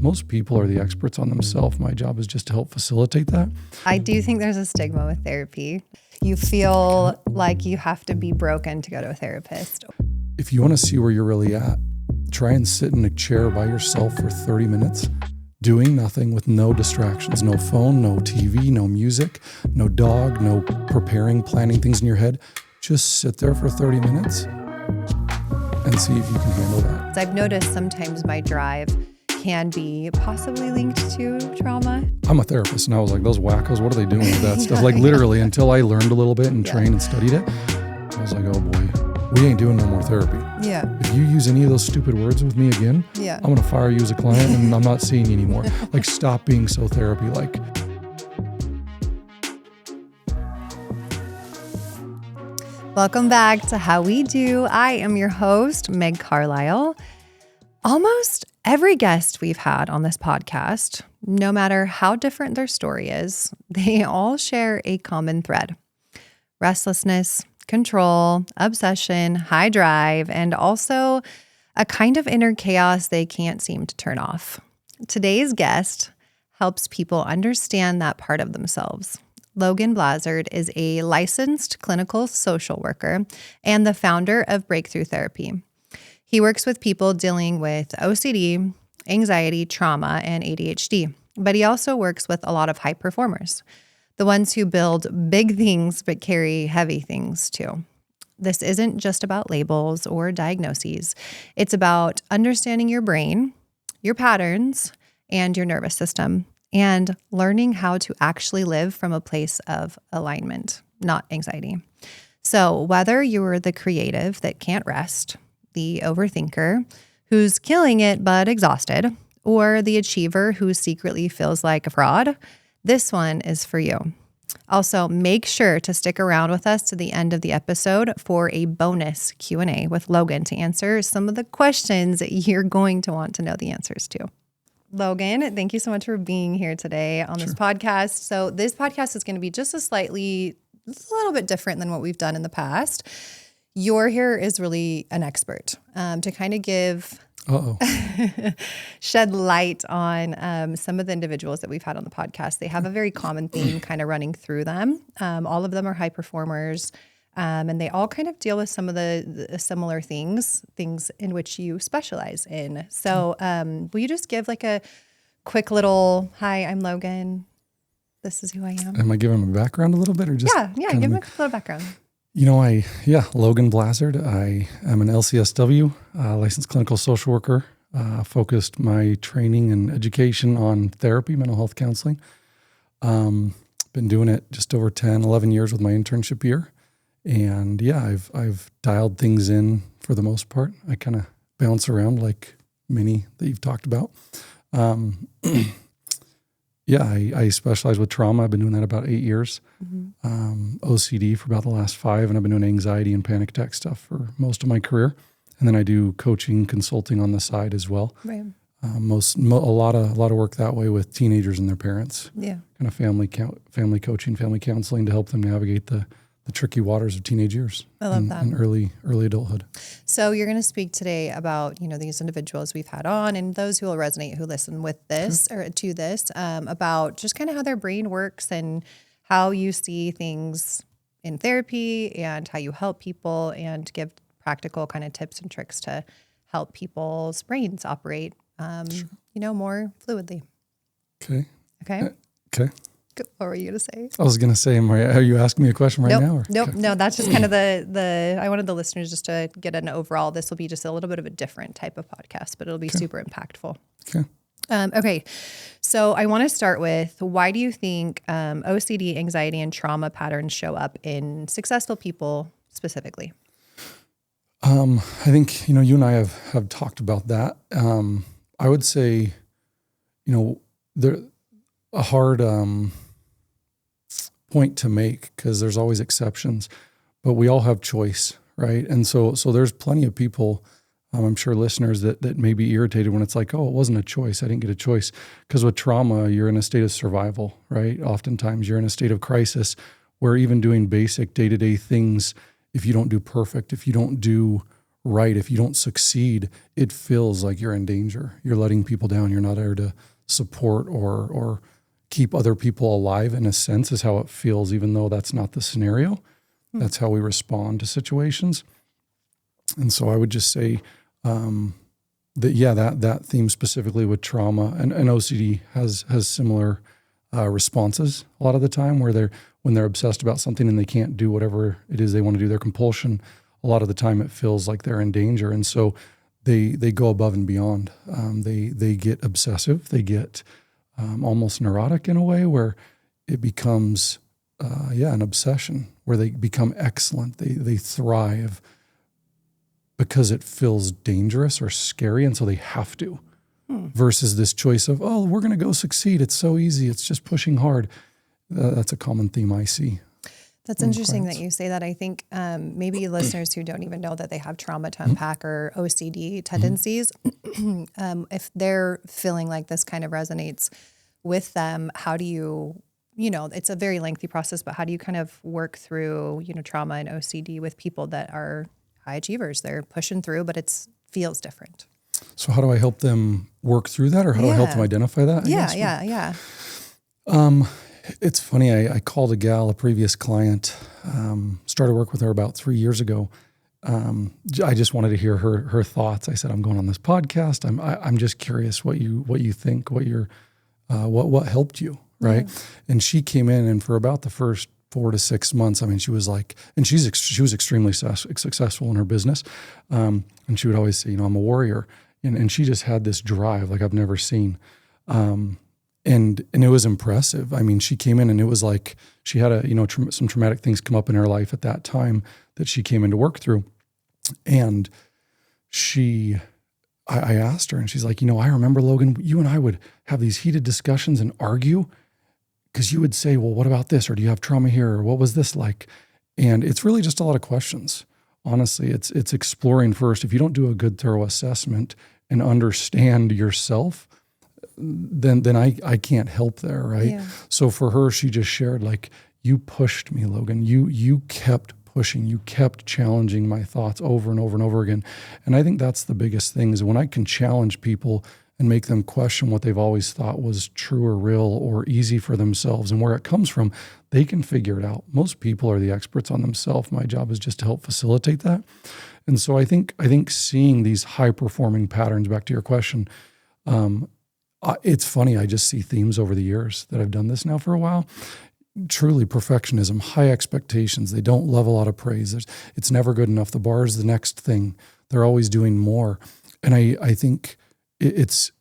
most people are the experts on themselves. My job is just to help facilitate that. I do think there's a stigma with therapy. You feel like you have to be broken to go to a therapist. If you want to see where you're really at, try and sit in a chair by yourself for 30 minutes, doing nothing with no distractions, no phone, no TV, no music, no dog, no preparing, planning things in your head. Just sit there for 30 minutes and see if you can handle that. I've noticed sometimes my drive can be possibly linked to trauma. I'm a therapist, and I was like, those wackos, what are they doing with that stuff? Like literally, until I learned a little bit and trained and studied it, I was like, oh boy, we ain't doing no more therapy. Yeah. If you use any of those stupid words with me again, I'm going to fire you as a client and I'm not seeing you anymore. Like, stop being so therapy-like. Welcome back to How We Do. I am your host, Meg Carlisle. Almost every guest we've had on this podcast, no matter how different their story is, they all share a common thread: restlessness, control, obsession, high drive, and also a kind of inner chaos they can't seem to turn off. Today's guest helps people understand that part of themselves. Logan Bleazard is a licensed clinical social worker and the founder of Breakthrough Therapy. He works with people dealing with OCD, anxiety, trauma, and ADHD, but he also works with a lot of high performers, the ones who build big things but carry heavy things too. This isn't just about labels or diagnoses. It's about understanding your brain, your patterns, and your nervous system, and learning how to actually live from a place of alignment, not anxiety. So whether you're the creative that can't rest, the overthinker who's killing it but exhausted, or the achiever who secretly feels like a fraud, this one is for you. Also, make sure to stick around with us to the end of the episode for a bonus Q&A with Logan to answer some of the questions that you're going to want to know the answers to. Logan, thank you so much for being here today on this podcast. So this podcast is going to be just a little bit different than what we've done in the past. You're here is really an expert to kind of give, shed light on some of the individuals that we've had on the podcast. They have a very common theme kind of running through them. All of them are high performers, and they all kind of deal with some of the similar things in which you specialize in. So will you just give like a quick little, hi, I'm Logan. This is who I am. Am I giving my background a little bit, or just? Yeah, give me a quick little background. You know, Logan Bleazard. I am an LCSW, licensed clinical social worker, focused my training and education on therapy, mental health counseling. Been doing it just over 10, 11 years with my internship year. And I've dialed things in for the most part. I kind of bounce around like many that you've talked about. I specialize with trauma. I've been doing that about 8 years. OCD for about the last 5, and I've been doing anxiety and panic attack stuff for most of my career. And then I do coaching, consulting on the side as well. Right. A lot of work that way with teenagers and their parents. Yeah. Kind of family coaching, family counseling to help them navigate the tricky waters of teenage years. I love that. And early adulthood. So you're going to speak today about, these individuals we've had on and those who will resonate, who listen with this or to this, about just kind of how their brain works and how you see things in therapy and how you help people and give practical kind of tips and tricks to help people's brains operate, more fluidly. Okay. Okay. What were you going to say? I was going to say, are you asking me a question now? Nope. No, that's just kind of I wanted the listeners just to get an overall. This will be just a little bit of a different type of podcast, but it'll be super impactful. Okay. So I want to start with, why do you think OCD, anxiety, and trauma patterns show up in successful people specifically? I think, you and I have talked about that. I would say, they're a hard point to make because there's always exceptions, but we all have choice, right? And so there's plenty of people, I'm sure listeners that may be irritated when it's like, oh, it wasn't a choice. I didn't get a choice. Because with trauma, you're in a state of survival, right? Oftentimes you're in a state of crisis where even doing basic day-to-day things, if you don't do perfect, if you don't do right. If you don't succeed, it feels like you're in danger. You're letting people down. You're not there to support or keep other people alive, in a sense, is how it feels, even though that's not the scenario. That's how we respond to situations. And so I would just say that theme specifically with trauma and OCD has similar responses a lot of the time, where when they're obsessed about something and they can't do whatever it is they want to do, their compulsion, a lot of the time it feels like they're in danger. And so they go above and beyond. They get obsessive. They get almost neurotic in a way, where it becomes an obsession, where they become excellent. They thrive because it feels dangerous or scary, and so they have to. Versus this choice of, oh, we're going to go succeed. It's so easy. It's just pushing hard. That's a common theme I see. That's interesting that you say that. I think maybe listeners who don't even know that they have trauma to unpack or OCD tendencies, if they're feeling like this kind of resonates with them, how do you, it's a very lengthy process, but how do you kind of work through, trauma and OCD with people that are high achievers? They're pushing through, but it feels different. So how do I help them work through that, or how do I help them identify that? Yeah. It's funny. I called a previous client, started work with her about 3 years ago. I just wanted to hear her thoughts. I said, I'm going on this podcast. I'm just curious what you think, what helped you. Right. Yeah. And she came in, and for about the first 4 to 6 months, I mean, she was like, and she was extremely successful in her business. And she would always say, I'm a warrior. And she just had this drive like I've never seen. And it was impressive. I mean, she came in, and it was like she had some traumatic things come up in her life at that time that she came in to work through. And I asked her, and she's like, I remember, Logan, you and I would have these heated discussions and argue, because you would say, well, what about this? Or do you have trauma here? Or what was this like? And it's really just a lot of questions. Honestly, it's exploring first. If you don't do a good, thorough assessment and understand yourself, then I can't help there, right? Yeah. So for her, she just shared, like, you pushed me, Logan. You kept pushing. You kept challenging my thoughts over and over and over again. And I think that's the biggest thing, is when I can challenge people and make them question what they've always thought was true or real or easy for themselves and where it comes from, they can figure it out. Most people are the experts on themselves. My job is just to help facilitate that. And so I think seeing these high-performing patterns, back to your question, it's funny. I just see themes over the years that I've done this now for a while. Truly perfectionism, high expectations. They don't love a lot of praise. It's never good enough. The bar is the next thing. They're always doing more. And I think it's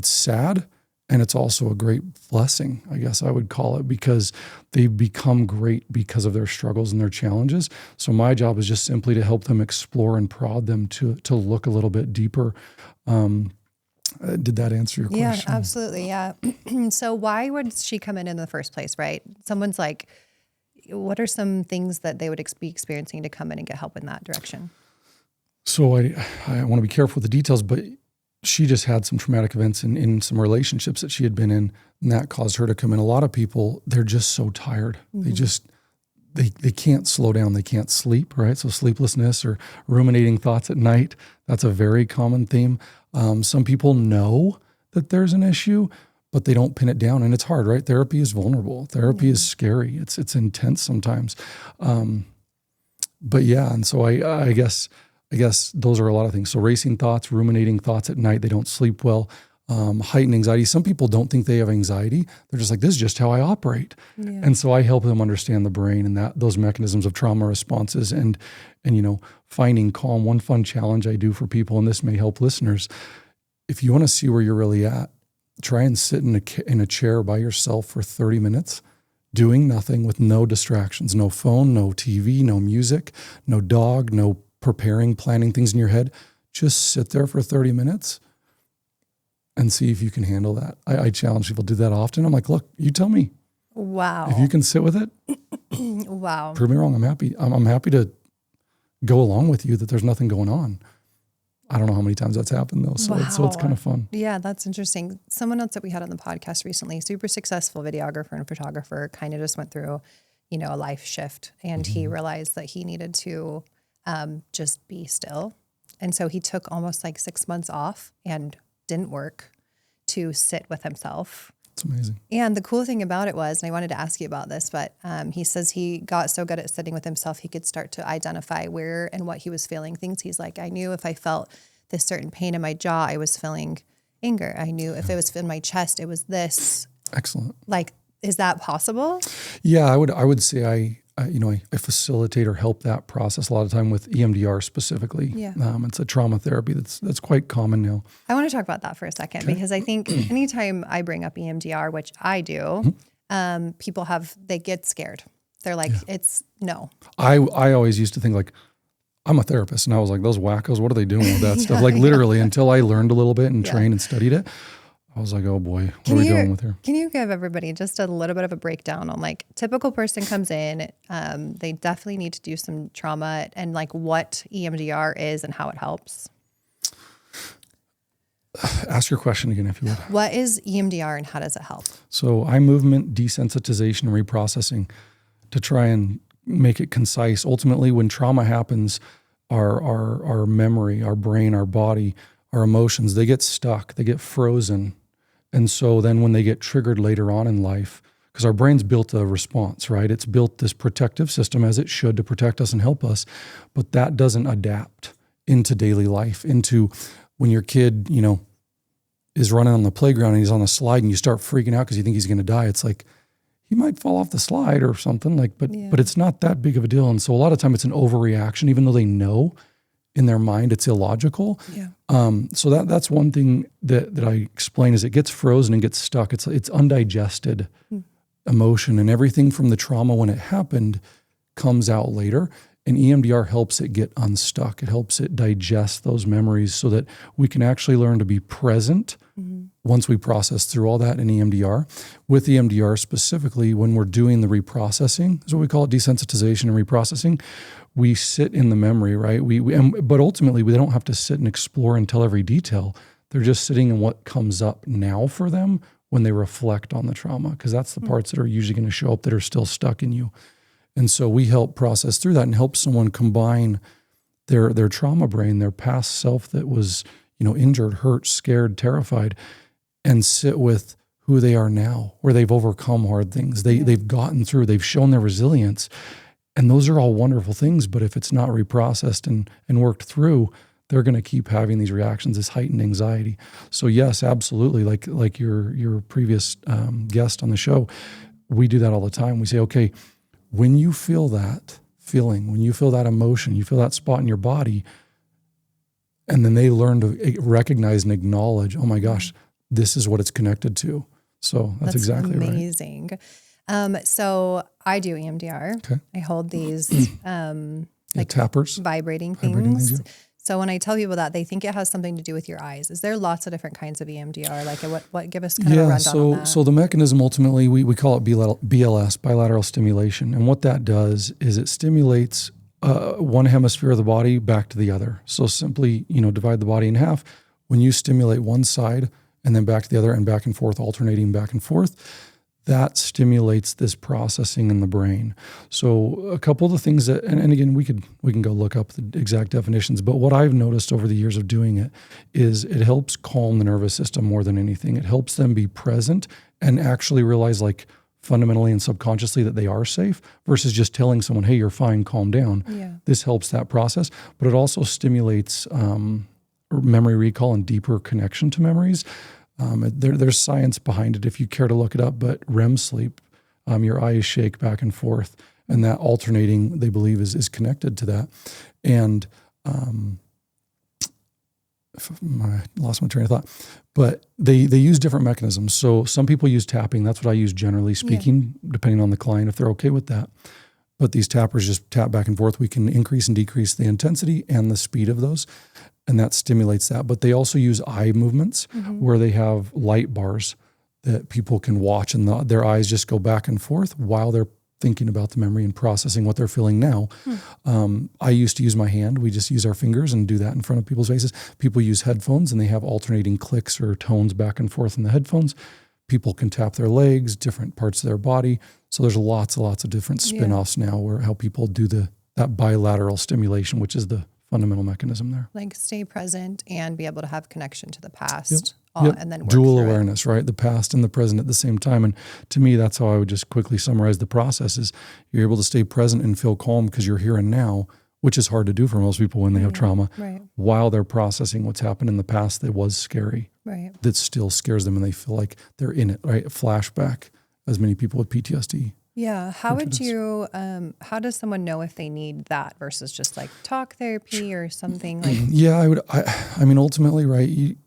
sad, and it's also a great blessing, I guess I would call it, because they become great because of their struggles and their challenges. So my job is just simply to help them explore and prod them to look a little bit deeper. Did that answer your question? Yeah, absolutely. Yeah. So why would she come in the first place, right? Someone's like, what are some things that they would be experiencing to come in and get help in that direction? So I want to be careful with the details, but she just had some traumatic events in some relationships that she had been in, and that caused her to come in. A lot of people, they're just so tired. Mm-hmm. They can't slow down. They can't sleep, right? So sleeplessness or ruminating thoughts at night, that's a very common theme. Some people know that there's an issue, but they don't pin it down, and it's hard, right? Therapy is vulnerable. Therapy is scary. It's intense sometimes. But yeah, and so I guess those are a lot of things. So racing thoughts, ruminating thoughts at night, they don't sleep well, heightened anxiety. Some people don't think they have anxiety. They're just like, this is just how I operate. Yeah. And so I help them understand the brain and those mechanisms of trauma responses and finding calm. One fun challenge I do for people, and this may help listeners, if you want to see where you're really at, try and sit in a chair by yourself for 30 minutes, doing nothing, with no distractions, no phone, no TV, no music, no dog, no planning things in your head. Just sit there for 30 minutes and see if you can handle that. I challenge people to do that often. I'm like, look, you tell me. Wow. If you can sit with it, wow. Prove me wrong. I'm happy. I'm happy to go along with you that there's nothing going on. I don't know how many times that's happened though. So, so it's kind of fun. Yeah, that's interesting. Someone else that we had on the podcast recently, super successful videographer and photographer, kind of just went through, a life shift, and he realized that he needed to just be still And so he took almost like 6 months off and didn't work to sit with himself. It's amazing. And the cool thing about it was, and I wanted to ask you about this, but he says he got so good at sitting with himself, he could start to identify where and what he was feeling things. He's like, I knew if I felt this certain pain in my jaw, I was feeling anger. I knew if it was in my chest, it was this. Excellent. Like, is that possible? Yeah, I would say I facilitate or help that process a lot of time with EMDR specifically. Yeah. It's a trauma therapy that's quite common now. I want to talk about that for a second because I think anytime I bring up EMDR, which I do, people they get scared. They're like, it's no. I always used to think like, I'm a therapist. And I was like, those wackos, what are they doing with that stuff? Like literally until I learned a little bit and trained and studied it, I was like, oh boy, what are we dealing with here? Can you give everybody just a little bit of a breakdown on like typical person comes in, they definitely need to do some trauma and like what EMDR is and how it helps? Ask your question again, if you would. What is EMDR and how does it help? So eye movement, desensitization, and reprocessing to try and make it concise. Ultimately, when trauma happens, our memory, our brain, our body, our emotions, they get stuck, they get frozen. And so then when they get triggered later on in life, because our brain's built a response, right? It's built this protective system as it should to protect us and help us, but that doesn't adapt into daily life, into when your kid, is running on the playground and he's on a slide and you start freaking out because you think he's going to die. It's like, he might fall off the slide or something but it's not that big of a deal. And so a lot of time it's an overreaction, even though they know in their mind it's illogical. Yeah. So that's one thing that I explain is it gets frozen and gets stuck. It's undigested emotion, and everything from the trauma when it happened comes out later. And EMDR helps it get unstuck. It helps it digest those memories so that we can actually learn to be present once we process through all that in EMDR. With EMDR specifically, when we're doing the reprocessing, is what we call it, desensitization and reprocessing. We sit in the memory, right? But ultimately, we don't have to sit and explore and tell every detail. They're just sitting in what comes up now for them when they reflect on the trauma, because that's the parts that are usually going to show up that are still stuck in you. And so we help process through that and help someone combine their trauma brain, their past self that was, injured, hurt, scared, terrified, and sit with who they are now, where they've overcome hard things. They've gotten through, they've shown their resilience. And those are all wonderful things, but if it's not reprocessed and worked through, they're going to keep having these reactions, this heightened anxiety. So yes, absolutely. Like your previous guest on the show, we do that all the time. We say, okay, when you feel that feeling, when you feel that emotion, you feel that spot in your body, and then they learn to recognize and acknowledge, oh my gosh, this is what it's connected to. So that's exactly amazing. Right. So I do EMDR. Okay. I hold these tappers, vibrating things. So when I tell people that, they think it has something to do with your eyes. Is there lots of different kinds of EMDR? Like what give us kind of a rundown on that? So the mechanism ultimately, we call it BLS, bilateral stimulation. And what that does is it stimulates one hemisphere of the body back to the other. So simply, divide the body in half. When you stimulate one side and then back to the other and back and forth, alternating back and forth, that stimulates this processing in the brain. So a couple of the things that, and again, we can go look up the exact definitions, but what I've noticed over the years of doing it is it helps calm the nervous system more than anything. It helps them be present and actually realize, like, fundamentally and subconsciously, that they are safe versus just telling someone, hey, you're fine, calm down. Yeah. This helps that process, but it also stimulates memory recall and deeper connection to memories. There's science behind it if you care to look it up, but REM sleep, your eyes shake back and forth, and that alternating, they believe, is connected to that. And I lost my train of thought, but they use different mechanisms. So some people use tapping. That's what I use generally speaking, depending on the client, if they're okay with that. But these tappers just tap back and forth. We can increase and decrease the intensity and the speed of those, and that stimulates that. But they also use eye movements where they have light bars that people can watch, and their eyes just go back and forth while they're thinking about the memory and processing what they're feeling now. I used to use my hand. We just use our fingers and do that in front of people's faces. People use headphones, and they have alternating clicks or tones back and forth in the headphones. People can tap their legs, different parts of their body. So there's lots of different spin-offs now where how people do that bilateral stimulation, which is the fundamental mechanism there. Like stay present and be able to have connection to the past. Yep. And then work dual through awareness, right? The past and the present at the same time. And to me, that's how I would just quickly summarize the process is you're able to stay present and feel calm because you're here and now, which is hard to do for most people when they have trauma, while they're processing what's happened in the past that was scary, that still scares them and they feel like they're in it, right? A flashback, as many people with PTSD. Yeah. How would you, how does someone know if they need that versus just like talk therapy or something like? Yeah, I mean, ultimately, right,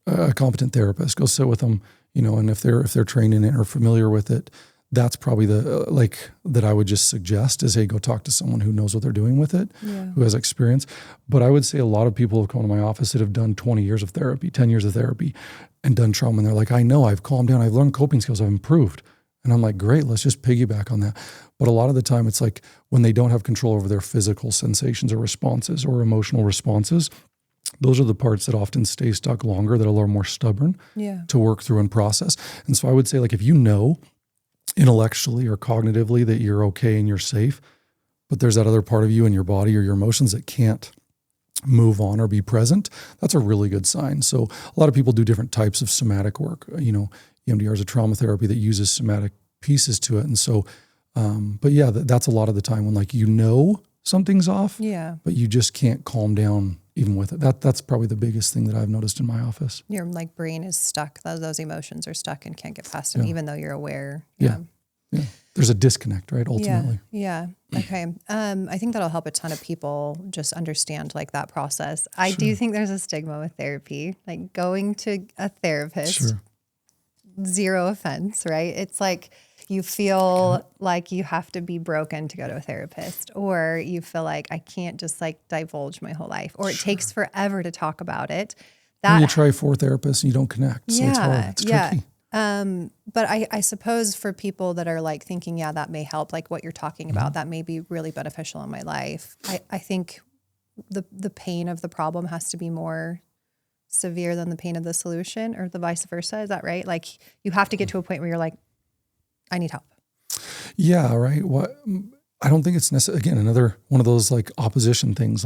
a competent therapist, go sit with them, and if they're trained in it or familiar with it, that's probably that I would just suggest is, hey, go talk to someone who knows what they're doing with it, who has experience. But I would say a lot of people have come to my office that have done 20 years of therapy, 10 years of therapy and done trauma. And they're like, I know, I've calmed down. I've learned coping skills. I've improved. And I'm like, great, let's just piggyback on that. But a lot of the time it's like when they don't have control over their physical sensations or responses or emotional responses, those are the parts that often stay stuck longer, that are a little more stubborn to work through and process. And so I would say, like, if you know intellectually or cognitively that you're okay and you're safe, but there's that other part of you in your body or your emotions that can't move on or be present, that's a really good sign. So a lot of people do different types of somatic work. EMDR is a trauma therapy that uses somatic pieces to it. And so, but yeah, that's a lot of the time when something's off, but you just can't calm down even with it. That's probably the biggest thing that I've noticed in my office. Your brain is stuck. Those emotions are stuck and can't get past them, even though you're aware. Yeah. There's a disconnect, right? Ultimately. Yeah. Okay. I think that'll help a ton of people just understand that process. I do think there's a stigma with therapy, like going to a therapist, zero offense, right? It's like you feel like you have to be broken to go to a therapist, or you feel like I can't just divulge my whole life, or it takes forever to talk about it. That you try 4 therapists and you don't connect. So it's hard. It's tricky. But I suppose for people that are thinking, that may help, what you're talking about, that may be really beneficial in my life. I think the pain of the problem has to be more severe than the pain of the solution, or the vice versa. Is that right? You have to get to a point where you're like, I need help. Yeah. Right. I don't think it's necessary. Again, another one of those opposition things.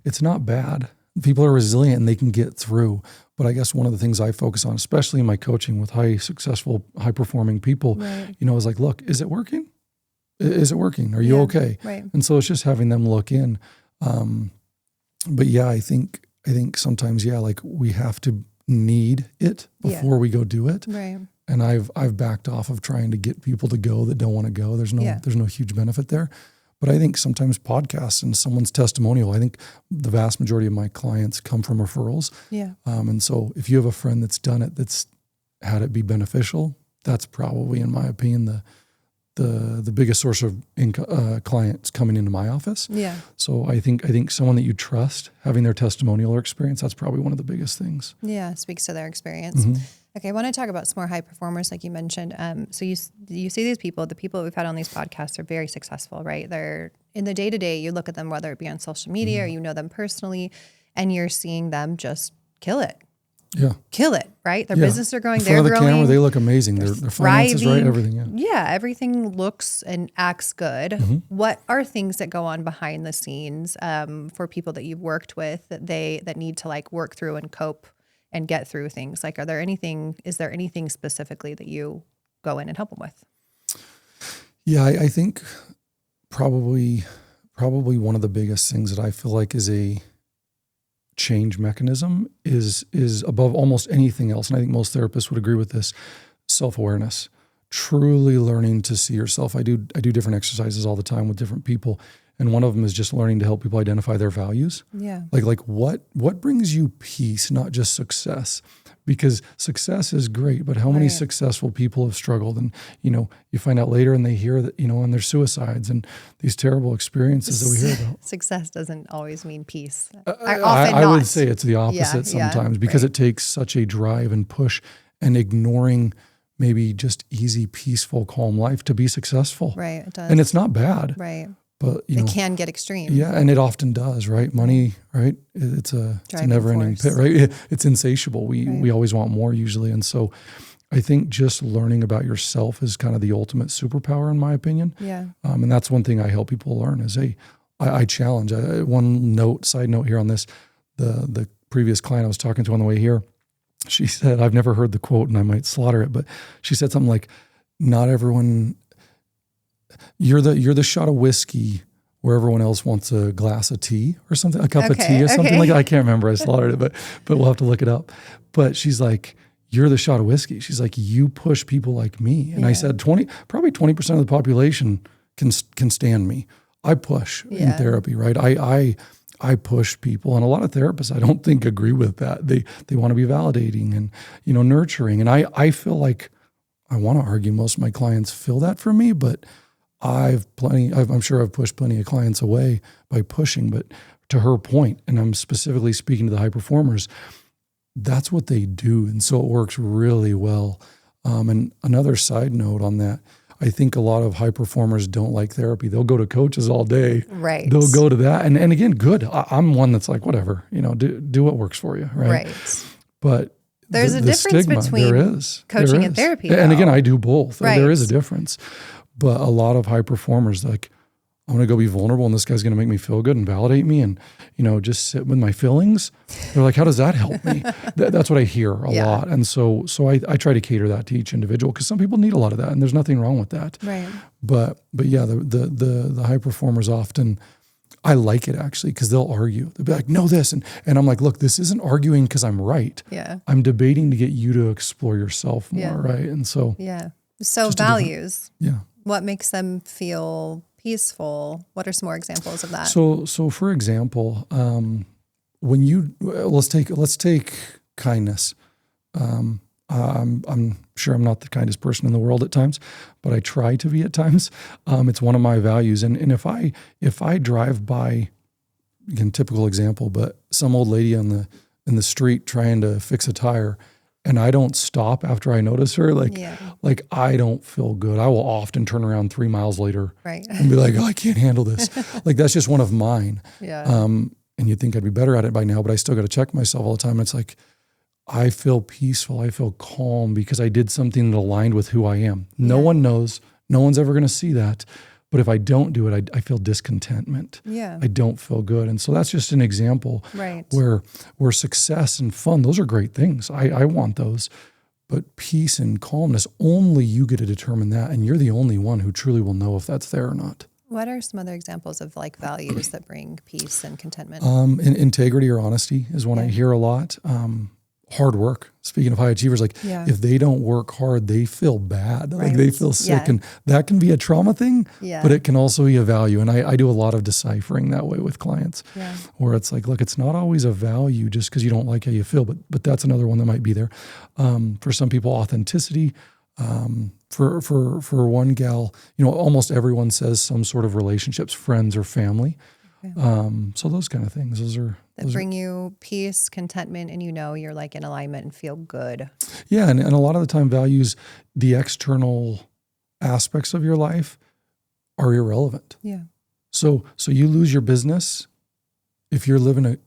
It's not bad. People are resilient and they can get through. But I guess one of the things I focus on, especially in my coaching with successful, high performing people, is look, is it working? Is it working? Are you okay? Right. And so it's just having them look in. But yeah, I think sometimes, we have to need it before we go do it. Right. And I've backed off of trying to get people to go that don't want to go. There's no huge benefit there. But I think sometimes podcasts and someone's testimonial, I think the vast majority of my clients come from referrals. Yeah. And so if you have a friend that's done it, that's had it be beneficial, that's probably, in my opinion, the biggest source of clients coming into my office. Yeah. So I think someone that you trust, having their testimonial or experience, that's probably one of the biggest things. Yeah, speaks to their experience. Mm-hmm. Okay, I want to talk about some more high performers, like you mentioned. So you see these people, the people that we've had on these podcasts are very successful, right? They're in the day-to-day, you look at them, whether it be on social media or you know them personally, and you're seeing them just kill it. Yeah. Kill it, right? Their businesses are growing, they're growing. Camera, they look amazing. Their finances, right? Everything, Yeah, everything looks and acts good. Mm-hmm. What are things that go on behind the scenes for people that you've worked with that need to work through and cope and get through things? Is there anything specifically that you go in and help them with? Yeah, I think probably one of the biggest things that I feel like is a change mechanism is above almost anything else. And I think most therapists would agree with this: self-awareness, truly learning to see yourself. I do different exercises all the time with different people. And one of them is just learning to help people identify their values. Yeah. Like what brings you peace, not just success? Because success is great, but how many successful people have struggled? And, you find out later and they hear that, and there's suicides and these terrible experiences that we hear about. Success doesn't always mean peace. I would say it's the opposite sometimes because it takes such a drive and push and ignoring maybe just easy, peaceful, calm life to be successful. Right, it does. And it's not bad. Right. But it can get extreme. Yeah, and it often does, right? Money, right? It's a never-ending pit, right? It's insatiable. We always want more usually. And so I think just learning about yourself is kind of the ultimate superpower in my opinion. Yeah. And that's one thing I help people learn is, hey, I challenge. Side note here on this, the previous client I was talking to on the way here, she said, I've never heard the quote and I might slaughter it, but she said something like, not everyone, you're the shot of whiskey where everyone else wants a glass of tea or something, a cup of tea or something like that. I can't remember. I slaughtered it, but we'll have to look it up. But she's like, you're the shot of whiskey. She's like, you push people like me. And I said, probably 20% of the population can stand me. I push in therapy, right? I push people, and a lot of therapists I don't think agree with that. They want to be validating and nurturing, and I feel like I want to argue most of my clients feel that from me, but I'm sure I've pushed plenty of clients away by pushing. But to her point, and I'm specifically speaking to the high performers, that's what they do, and so it works really well. And another side note on that, I think a lot of high performers don't like therapy. They'll go to coaches all day. Right. They'll go to that. And again, good. I'm one that's like, whatever, do what works for you. Right. But there's a difference stigma, between coaching and therapy. And again, I do both. Right. There is a difference. But a lot of high performers, like, I'm going to go be vulnerable and this guy's going to make me feel good and validate me and, just sit with my feelings. They're like, how does that help me? That's what I hear a lot. And so I try to cater that to each individual because some people need a lot of that and there's nothing wrong with that. Right. But yeah, the high performers often, I like it actually because they'll argue. They'll be like, no, this. And I'm like, look, this isn't arguing because I'm right. Yeah. I'm debating to get you to explore yourself more. Right. And so. Yeah. So values. What makes them feel peaceful? What are some more examples of that? So for example, when you let's take kindness. I'm sure I'm not the kindest person in the world at times, but I try to be at times. It's one of my values, and if I drive by, again, typical example, but some old lady in the street trying to fix a tire, and I don't stop after I notice her, like I don't feel good. I will often turn around 3 miles later and be like, oh, I can't handle this. Like, that's just one of mine. And you'd think I'd be better at it by now, but I still got to check myself all the time. It's like, I feel peaceful. I feel calm because I did something that aligned with who I am. No one knows. No one's ever going to see that. But if I don't do it, I feel discontentment. I don't feel good. And so that's just an example where success and fun, those are great things. I want those. But peace and calmness, only you get to determine that. And you're the only one who truly will know if that's there or not. What are some other examples of values that bring peace and contentment? Integrity or honesty is one I hear a lot. Hard work. Speaking of high achievers, if they don't work hard, they feel bad. Like they feel sick, and that can be a trauma thing, but it can also be a value. And I do a lot of deciphering that way with clients, where it's like, look, it's not always a value just because you don't like how you feel, but that's another one that might be there. For some people, authenticity. For one gal, almost everyone says some sort of relationships, friends or family. So those kind of things, those bring you peace, contentment, and you're like in alignment and feel good. Yeah, and a lot of the time values, the external aspects of your life are irrelevant. Yeah. So you lose your business. If you're living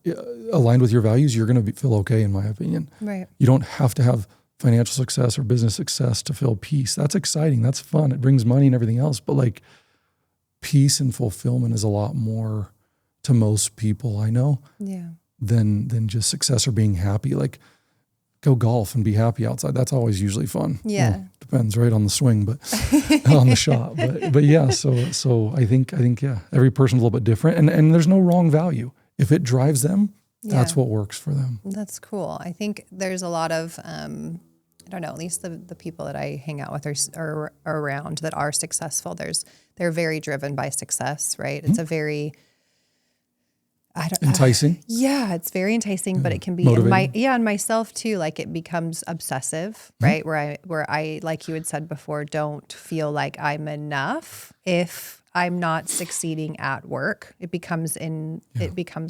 aligned with your values, you're going to feel okay, in my opinion. Right. You don't have to have financial success or business success to feel peace. That's exciting. That's fun. It brings money and everything else. But peace and fulfillment is a lot more to most people I know than just success or being happy. Like, go golf and be happy outside. That's always usually fun. Yeah. Well, depends right on the swing, but on the shot. But yeah, so I think every person's a little bit different, and there's no wrong value. If it drives them, that's what works for them. That's cool. I think there's a lot of I don't know, at least the people that I hang out with are around that are successful. They're very driven by success, right? It's a very enticing. It's very enticing, but it can be and myself too. Like, it becomes obsessive, right? Where I, like you had said before, don't feel like I'm enough if I'm not succeeding at work. It becomes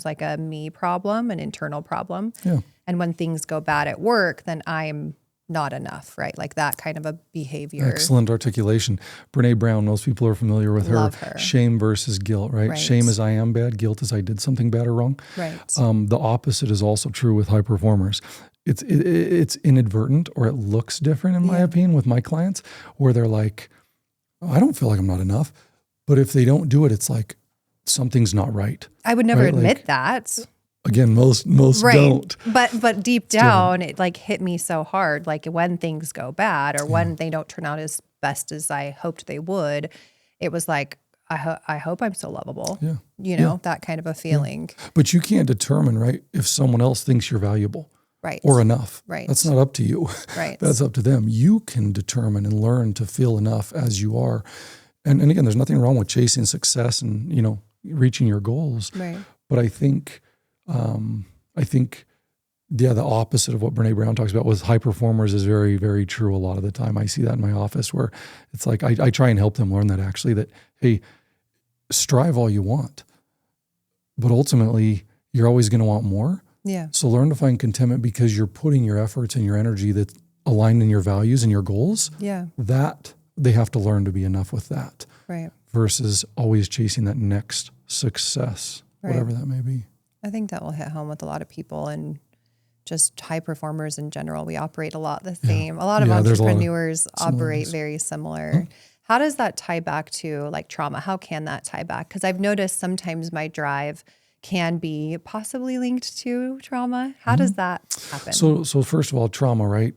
like a me problem, an internal problem. Yeah. And when things go bad at work, then I'm not enough, right? Like that kind of a behavior. Excellent articulation. Brene Brown, most people are familiar with her. Shame versus guilt, right? Shame is I am bad. Guilt is I did something bad or wrong. Right. The opposite is also true with high performers. It's inadvertent, or it looks different, in my opinion, with my clients, where they're like, I don't feel like I'm not enough. But if they don't do it, it's like, something's not right. I would never right? admit Like, that. Again, most Right. don't. But deep down, it like hit me so hard. Like when things go bad or when they don't turn out as best as I hoped they would, it was like, I hope I'm still lovable. Yeah. You know, that kind of a feeling. But you can't determine, right, if someone else thinks you're valuable. Right. Or enough. Right. That's not up to you. Right. That's up to them. You can determine and learn to feel enough as you are. And again, there's nothing wrong with chasing success and, you know, reaching your goals. Right. But I think, the opposite of what Brene Brown talks about with high performers is very, very true a lot of the time. I see that in my office where it's like, I try and help them learn that actually, that, hey, strive all you want, but ultimately you're always going to want more. Yeah. So learn to find contentment because you're putting your efforts and your energy that's aligned in your values and your goals. Yeah. That they have to learn to be enough with that. Right. Versus always chasing that next success, whatever that may be. I think that will hit home with a lot of people and just high performers in general. We operate a lot the same. A lot of entrepreneurs operate very similar. How does that tie back to like trauma? How can that tie back? Because I've noticed sometimes my drive can be possibly linked to trauma. How does that happen? So first of all, trauma, right?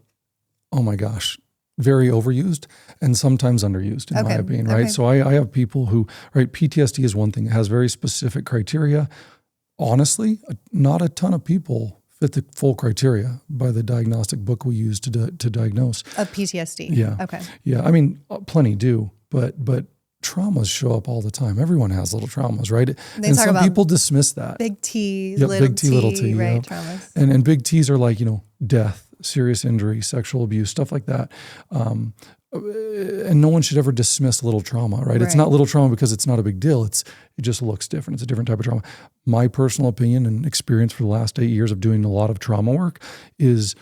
Oh my gosh, very overused and sometimes underused in my opinion, right? So I have people who, right, PTSD is one thing. It has very specific criteria. Honestly, not a ton of people fit the full criteria by the diagnostic book we use to diagnose. Of PTSD? Yeah. Okay. Yeah, I mean, plenty do, but traumas show up all the time. Everyone has little traumas, right? And some people dismiss that. Big T, little t, right? Yeah. Traumas. And big T's are like, you know, death, serious injury, sexual abuse, stuff like that. And no one should ever dismiss little trauma, right? It's not little trauma because it's not a big deal. It just looks different. It's a different type of trauma. My personal opinion and experience for the last 8 years of doing a lot of trauma work is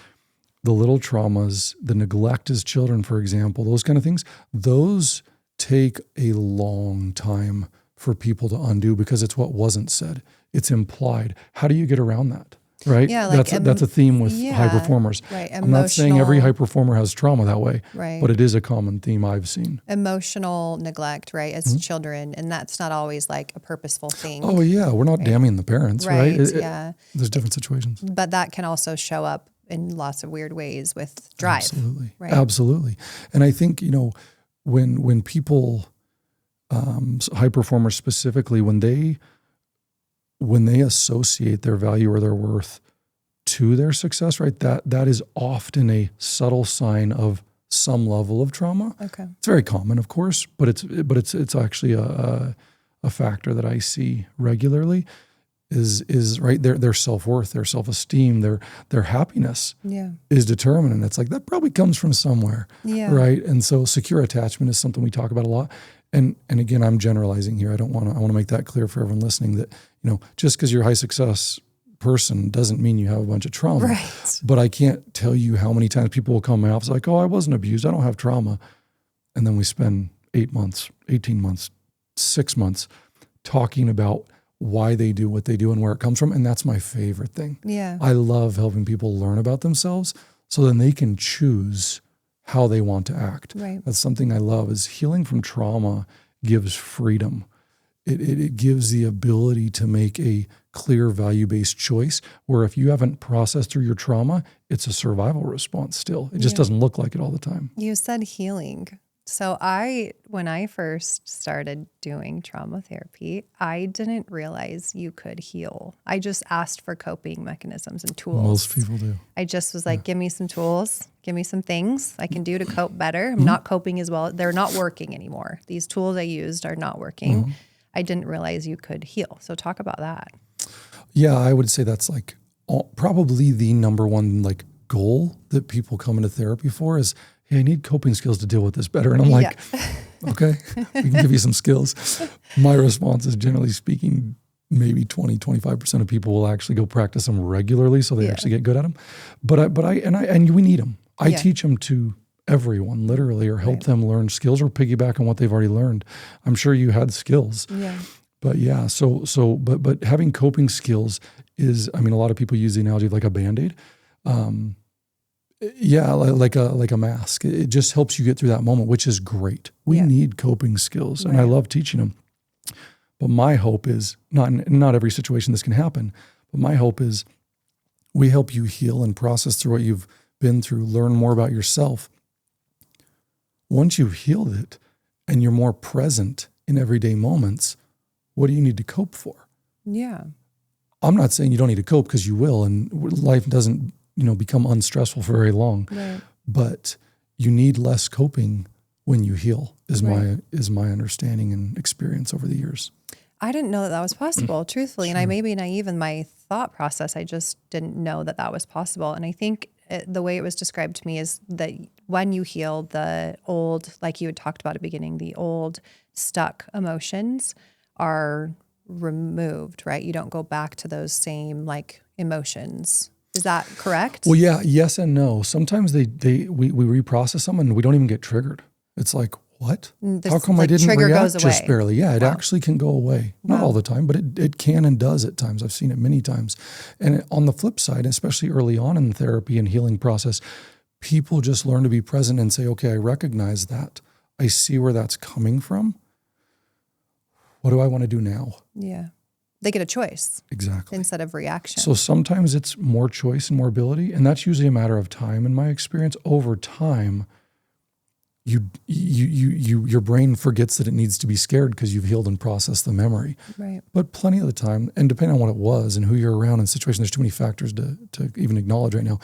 the little traumas, the neglect as children, for example, those kind of things, those take a long time for people to undo because it's what wasn't said. It's implied. How do you get around that? Right? Yeah, like that's a theme with high performers. Right. I'm not saying every high performer has trauma that way, right, but it is a common theme I've seen. Emotional neglect, right, as children, and that's not always like a purposeful thing. Oh yeah, we're not damning the parents, right? There's different situations. But that can also show up in lots of weird ways with drive. Absolutely. Right? Absolutely. And I think, you know, when people, high performers specifically, when they associate their value or their worth to their success, right, that is often a subtle sign of some level of trauma. Okay. It's very common, of course, but it's actually a factor that I see regularly is right, their self-worth, their self-esteem, their happiness is determined. And it's like, that probably comes from somewhere, right? And so secure attachment is something we talk about a lot. And again, I'm generalizing here. I want to make that clear for everyone listening that, you know, just because you're a high success person doesn't mean you have a bunch of trauma. Right. But I can't tell you how many times people will come to my office like, oh, I wasn't abused. I don't have trauma. And then we spend 8 months, 18 months, 6 months talking about why they do what they do and where it comes from. And that's my favorite thing. Yeah. I love helping people learn about themselves so then they can choose how they want to act. Right. That's something I love is healing from trauma gives freedom. It gives the ability to make a clear value-based choice where if you haven't processed through your trauma, it's a survival response still. It just doesn't look like it all the time. You said healing. So when I first started doing trauma therapy, I didn't realize you could heal. I just asked for coping mechanisms and tools. Most people do. I just was like, give me some tools, give me some things I can do to cope better. I'm not coping as well. They're not working anymore. These tools I used are not working. I didn't realize you could heal. So talk about that. Yeah, I would say that's like probably the number one like goal that people come into therapy for is, hey, I need coping skills to deal with this better. And I'm like, okay, we can give you some skills. My response is generally speaking, maybe 20, 25% of people will actually go practice them regularly so they actually get good at them. But we need them. I teach them to everyone literally or help them learn skills or piggyback on what they've already learned. I'm sure you had skills. Yeah. But yeah, but having coping skills is, I mean, a lot of people use the analogy of like a Band-Aid. Like a mask. It just helps you get through that moment, which is great. We need coping skills and I love teaching them. But my hope is, not every situation this can happen, but my hope is we help you heal and process through what you've been through, learn more about yourself. Once you've healed it and you're more present in everyday moments, what do you need to cope for? Yeah. I'm not saying you don't need to cope, because you will, and life doesn't, become unstressful for very long. Right. But you need less coping when you heal, is Right. my understanding and experience over the years. I didn't know that was possible, truthfully. Sure. And I may be naive in my thought process. I just didn't know that was possible. And I think the way it was described to me is that when you heal, the old, like you had talked about at the beginning, the old stuck emotions are removed, right? You don't go back to those same emotions. Is that correct? Well, yeah, yes and no. Sometimes we reprocess them and we don't even get triggered. It's like, what? How come I didn't trigger react goes away. just barely? Yeah, it Wow. actually can go away. Not Wow. all the time, but it can and does at times. I've seen it many times. And on the flip side, especially early on in the therapy and healing process, people just learn to be present and say, okay, I recognize that. I see where that's coming from. What do I want to do now? Yeah. They get a choice Exactly. instead of reaction. So sometimes it's more choice and more ability, and that's usually a matter of time. In my experience, over time, your brain forgets that it needs to be scared because you've healed and processed the memory. Right. But plenty of the time, and depending on what it was and who you're around and situation, there's too many factors to even acknowledge right now.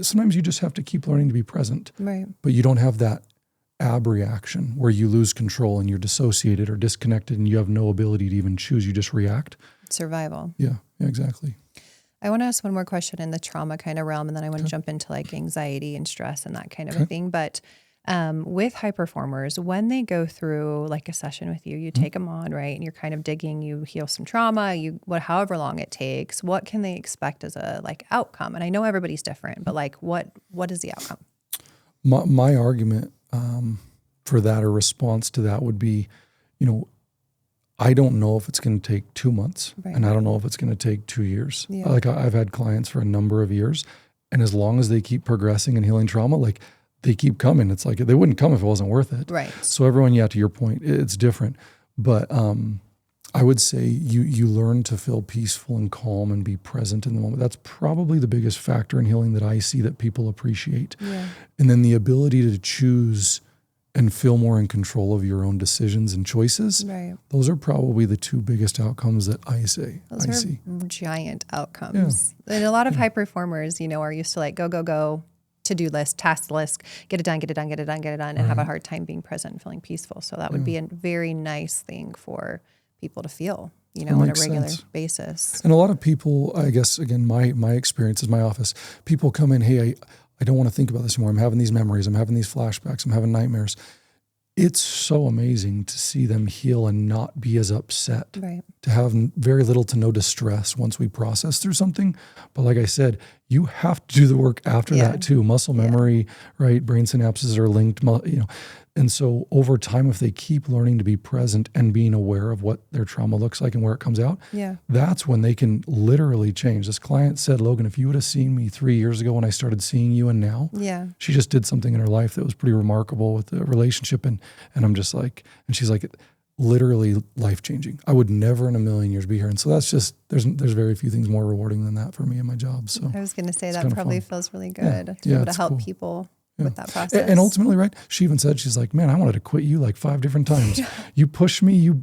Sometimes you just have to keep learning to be present. Right. But you don't have that abreaction where you lose control and you're dissociated or disconnected and you have no ability to even choose. You just react. Survival. Yeah, exactly. I want to ask one more question in the trauma kind of realm, and then I want to jump into anxiety and stress and that kind of a thing. But with high performers, when they go through a session with you, you take them on, right? And you're kind of digging, you heal some trauma, however long it takes, what can they expect as a outcome? And I know everybody's different, but what is the outcome? My argument for that, or response to that, would be, I don't know if it's going to take 2 months, Right. and I don't know if it's going to take 2 years. Yeah. I've had clients for a number of years, and as long as they keep progressing and healing trauma, they keep coming. It's they wouldn't come if it wasn't worth it. Right. So everyone, to your point, it's different. But I would say you learn to feel peaceful and calm and be present in the moment. That's probably the biggest factor in healing that I see that people appreciate. Yeah. And then the ability to choose and feel more in control of your own decisions and choices. Right. Those are probably the two biggest outcomes that I see. Those are giant outcomes. And a lot of high performers, are used to go, to-do list, task list, get it done, and have a hard time being present and feeling peaceful. So that would be a very nice thing for people to feel, on a regular basis. And a lot of people, I guess, again, my experience is my office. People come in, hey, I don't want to think about this anymore. I'm having these memories. I'm having these flashbacks. I'm having nightmares. It's so amazing to see them heal and not be as upset, Right. to have very little to no distress once we process through something. But like I said, you have to do the work after that too. Muscle memory, right? Brain synapses are linked, And so over time, if they keep learning to be present and being aware of what their trauma looks like and where it comes out, that's when they can literally change. This client said, Logan, if you would have seen me 3 years ago when I started seeing you and now, she just did something in her life that was pretty remarkable with the relationship. And I'm just and she's like, literally life-changing. I would never in a million years be here. And so that's just, there's very few things more rewarding than that for me in my job. So I was going to say that probably feels really good to be able to help people with that process. And ultimately, right, she even said, she's like, man, I wanted to quit you 5 different times. You pushed me, you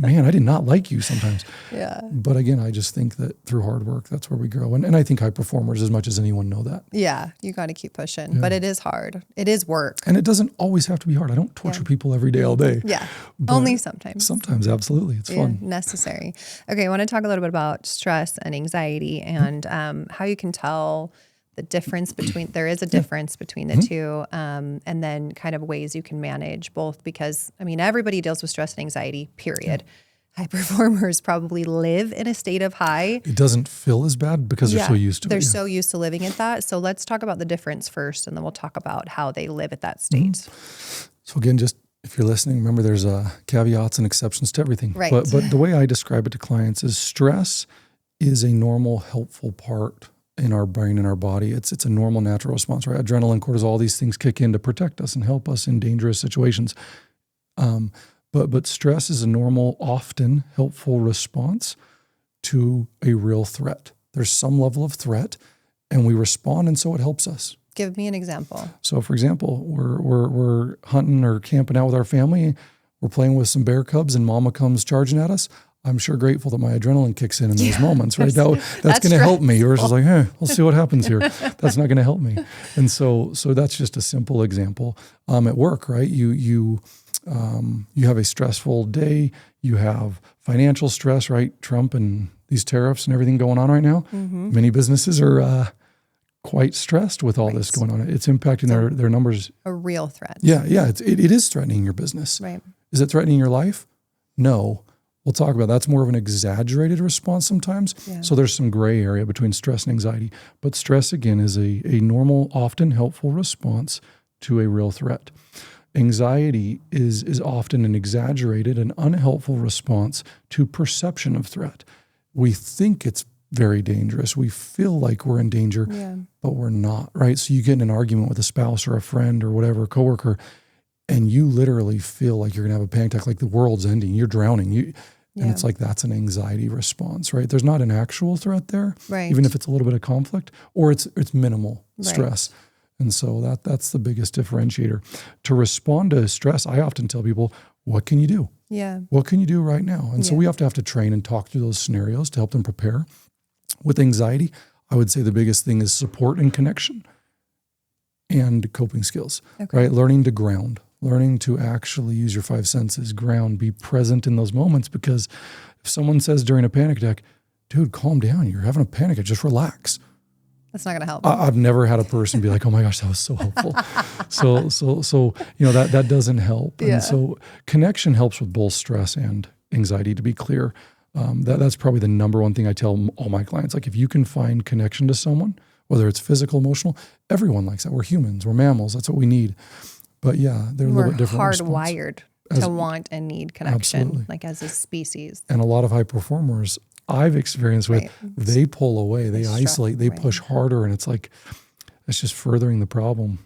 man, I did not like you sometimes. Yeah. But again, I just think that through hard work, that's where we grow. And I think high performers, as much as anyone, know that. Yeah, you got to keep pushing, but it is hard. It is work. And it doesn't always have to be hard. I don't torture people every day, all day. Yeah, only sometimes. Sometimes, absolutely. It's fun. Necessary. Okay, I want to talk a little bit about stress and anxiety and how you can tell the difference between, there is a difference between the two, and then kind of ways you can manage both, because everybody deals with stress and anxiety, period. High performers probably live in a state of high. It doesn't feel as bad because they're so used to it. They're so used to living at that. So let's talk about the difference first, and then we'll talk about how they live at that state. So again, just if you're listening, remember there's caveats and exceptions to everything. Right. But the way I describe it to clients is stress is a normal, helpful part in our brain and our body. It's a normal, natural response, right? Adrenaline, cortisol, all these things kick in to protect us and help us in dangerous situations. But But stress is a normal, often helpful response to a real threat. There's some level of threat and we respond, and so it helps us. Give me an example. So for example, we're hunting or camping out with our family. We're playing with some bear cubs and mama comes charging at us. I'm sure grateful that my adrenaline kicks in those moments, right? That's going to help me. Yours is like, we'll see what happens here. That's not going to help me. And so that's just a simple example. At work, right? You have a stressful day. You have financial stress, right? Trump and these tariffs and everything going on right now. Mm-hmm. Many businesses are quite stressed with all this going on. It's impacting their numbers. A real threat. Yeah. It is threatening your business. Right. Is it threatening your life? No. We'll talk about that's more of an exaggerated response sometimes. Yeah. So there's some gray area between stress and anxiety. But stress, again, is a normal, often helpful response to a real threat. Anxiety is often an exaggerated and unhelpful response to perception of threat. We think it's very dangerous. We feel like we're in danger, but we're not, right? So you get in an argument with a spouse or a friend or whatever, a coworker, and you literally feel like you're going to have a panic attack, like the world's ending, you're drowning. And it's like that's an anxiety response, right? There's not an actual threat there, right? Even if it's a little bit of conflict, or it's minimal stress. And so that's the biggest differentiator. To respond to stress, I often tell people, what can you do? Yeah. What can you do right now? And so we have to train and talk through those scenarios to help them prepare. With anxiety, I would say the biggest thing is support and connection and coping skills, right? Learning to ground. Learning to actually use your five senses, ground, be present in those moments. Because if someone says during a panic attack, dude, calm down, you're having a panic attack, just relax. That's not going to help. I've never had a person be like, oh my gosh, that was so helpful. so that doesn't help. And so connection helps with both stress and anxiety, to be clear. That's probably the number one thing I tell all my clients. Like if you can find connection to someone, whether it's physical, emotional, everyone likes that. We're humans, we're mammals, that's what we need. But they're a little bit different. We're hardwired to want and need connection, like as a species. And a lot of high performers I've experienced with, they pull away, they isolate, they push harder, and it's like, it's just furthering the problem.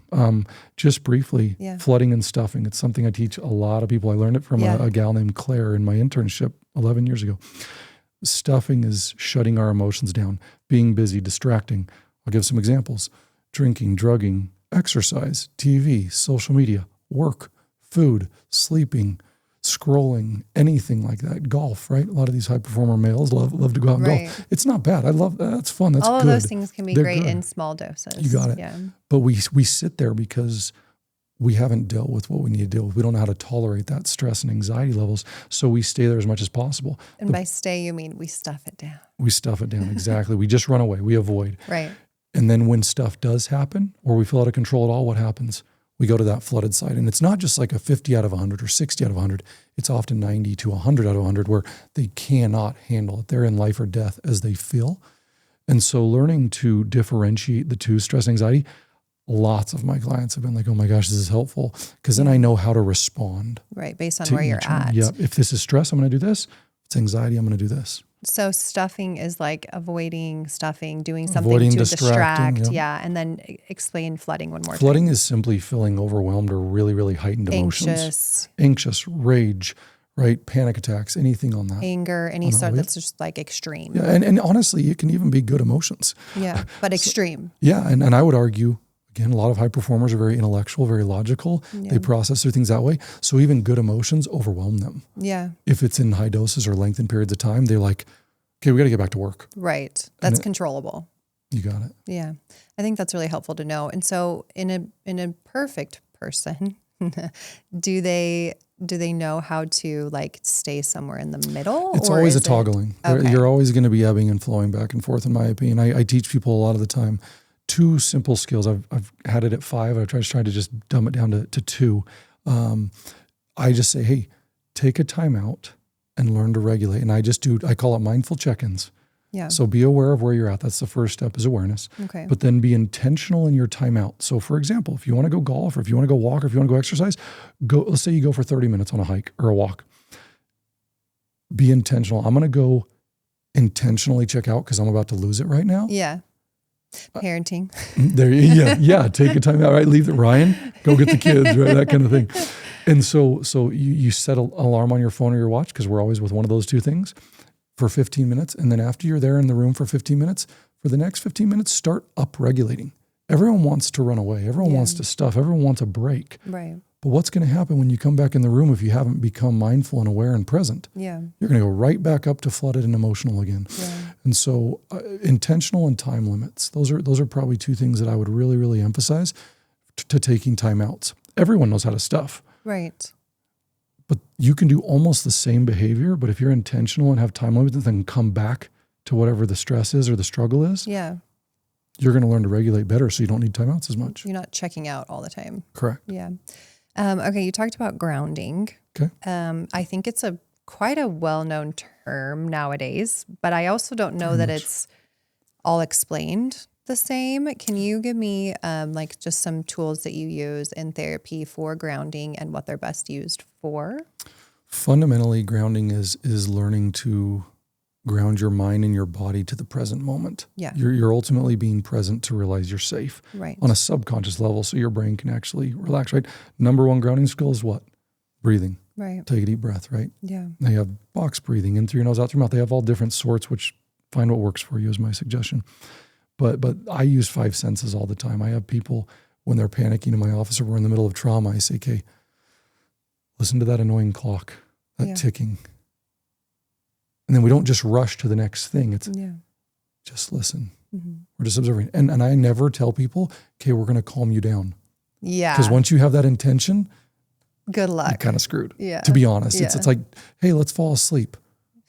Just briefly, flooding and stuffing. It's something I teach a lot of people. I learned it from a gal named Claire in my internship 11 years ago. Stuffing is shutting our emotions down, being busy, distracting. I'll give some examples. Drinking, drugging, exercise, TV, social media, work, food, sleeping, scrolling, anything like that. Golf, right? A lot of these high performer males love to go out and golf. It's not bad. I love that. That's fun. That's all good. All of those things can be great in small doses. You got it. Yeah. But we sit there because we haven't dealt with what we need to deal with. We don't know how to tolerate that stress and anxiety levels. So we stay there as much as possible. And by stay, you mean we stuff it down. We stuff it down. Exactly. We just run away. We avoid. Right. And then when stuff does happen, or we feel out of control at all, what happens? We go to that flooded side. And it's not just like a 50 out of 100 or 60 out of 100. It's often 90 to 100 out of 100 where they cannot handle it. They're in life or death as they feel. And so learning to differentiate the two, stress and anxiety, lots of my clients have been like, oh my gosh, this is helpful. Because then I know how to respond. Right, based on where you're at. Yeah, if this is stress, I'm going to do this. If it's anxiety, I'm going to do this. So stuffing is like avoiding stuffing, doing something to distract. Yeah. And then explain flooding one more time. Flooding is simply feeling overwhelmed or really, really heightened emotions. Anxious, rage, right? Panic attacks, anything on that. Anger, any sort that's just like extreme. Yeah, and honestly, it can even be good emotions. Yeah, but extreme. And I would argue, again, a lot of high performers are very intellectual, very logical. Yeah. They process their things that way. So even good emotions overwhelm them. Yeah. If it's in high doses or lengthened periods of time, they're like, okay, we got to get back to work. Right. That's controllable. You got it. Yeah. I think that's really helpful to know. And so in a perfect person, do they know how to like stay somewhere in the middle? It's always a toggling. Okay. You're always going to be ebbing and flowing back and forth, in my opinion. I teach people a lot of the time. 2 simple skills. I've had it at 5. I've tried to just dumb it down to 2. I just say, hey, take a time out and learn to regulate. And I call it mindful check-ins. Yeah. So be aware of where you're at. That's the first step, is awareness. Okay. But then be intentional in your time out. So for example, if you want to go golf or if you want to go walk or if you want to go exercise, let's say you go for 30 minutes on a hike or a walk. Be intentional. I'm going to go intentionally check out because I'm about to lose it right now. Yeah. Parenting. Take a time out, right? Leave it, Ryan, go get the kids, right? That kind of thing. And so you set an alarm on your phone or your watch, because we're always with one of those two things, for 15 minutes. And then after you're there in the room for 15 minutes, for the next 15 minutes, start up-regulating. Everyone wants to run away. Everyone wants to stuff. Everyone wants a break. Right. But what's going to happen when you come back in the room if you haven't become mindful and aware and present? Yeah. You're going to go right back up to flooded and emotional again. Yeah. And so intentional and time limits, those are probably two things that I would really, really emphasize to taking time outs. Everyone knows how to stuff. Right. But you can do almost the same behavior, but if you're intentional and have time limits and then come back to whatever the stress is or the struggle is, you're going to learn to regulate better so you don't need timeouts as much. You're not checking out all the time. Correct. Yeah. Okay, you talked about grounding. Okay. I think it's quite a well-known term nowadays, but I also don't know that it's all explained the same. Can you give me like just some tools that you use in therapy for grounding and what they're best used for? Fundamentally, grounding is learning to ground your mind and your body to the present moment. Yeah. You're ultimately being present to realize you're safe. Right. On a subconscious level, so your brain can actually relax, right? Number one grounding skill is what? Breathing. Right. Take a deep breath, right? Yeah. They have box breathing in through your nose, out through your mouth. They have all different sorts, which find what works for you is my suggestion. But I use 5 senses all the time. I have people, when they're panicking in my office or we're in the middle of trauma, I say, okay, listen to that annoying clock, that ticking. And then we don't just rush to the next thing. It's just listen. Mm-hmm. We're just observing. And I never tell people, okay, we're going to calm you down. Yeah. Because once you have that intention, good luck. You're kind of screwed. Yeah. To be honest, it's like, hey, let's fall asleep.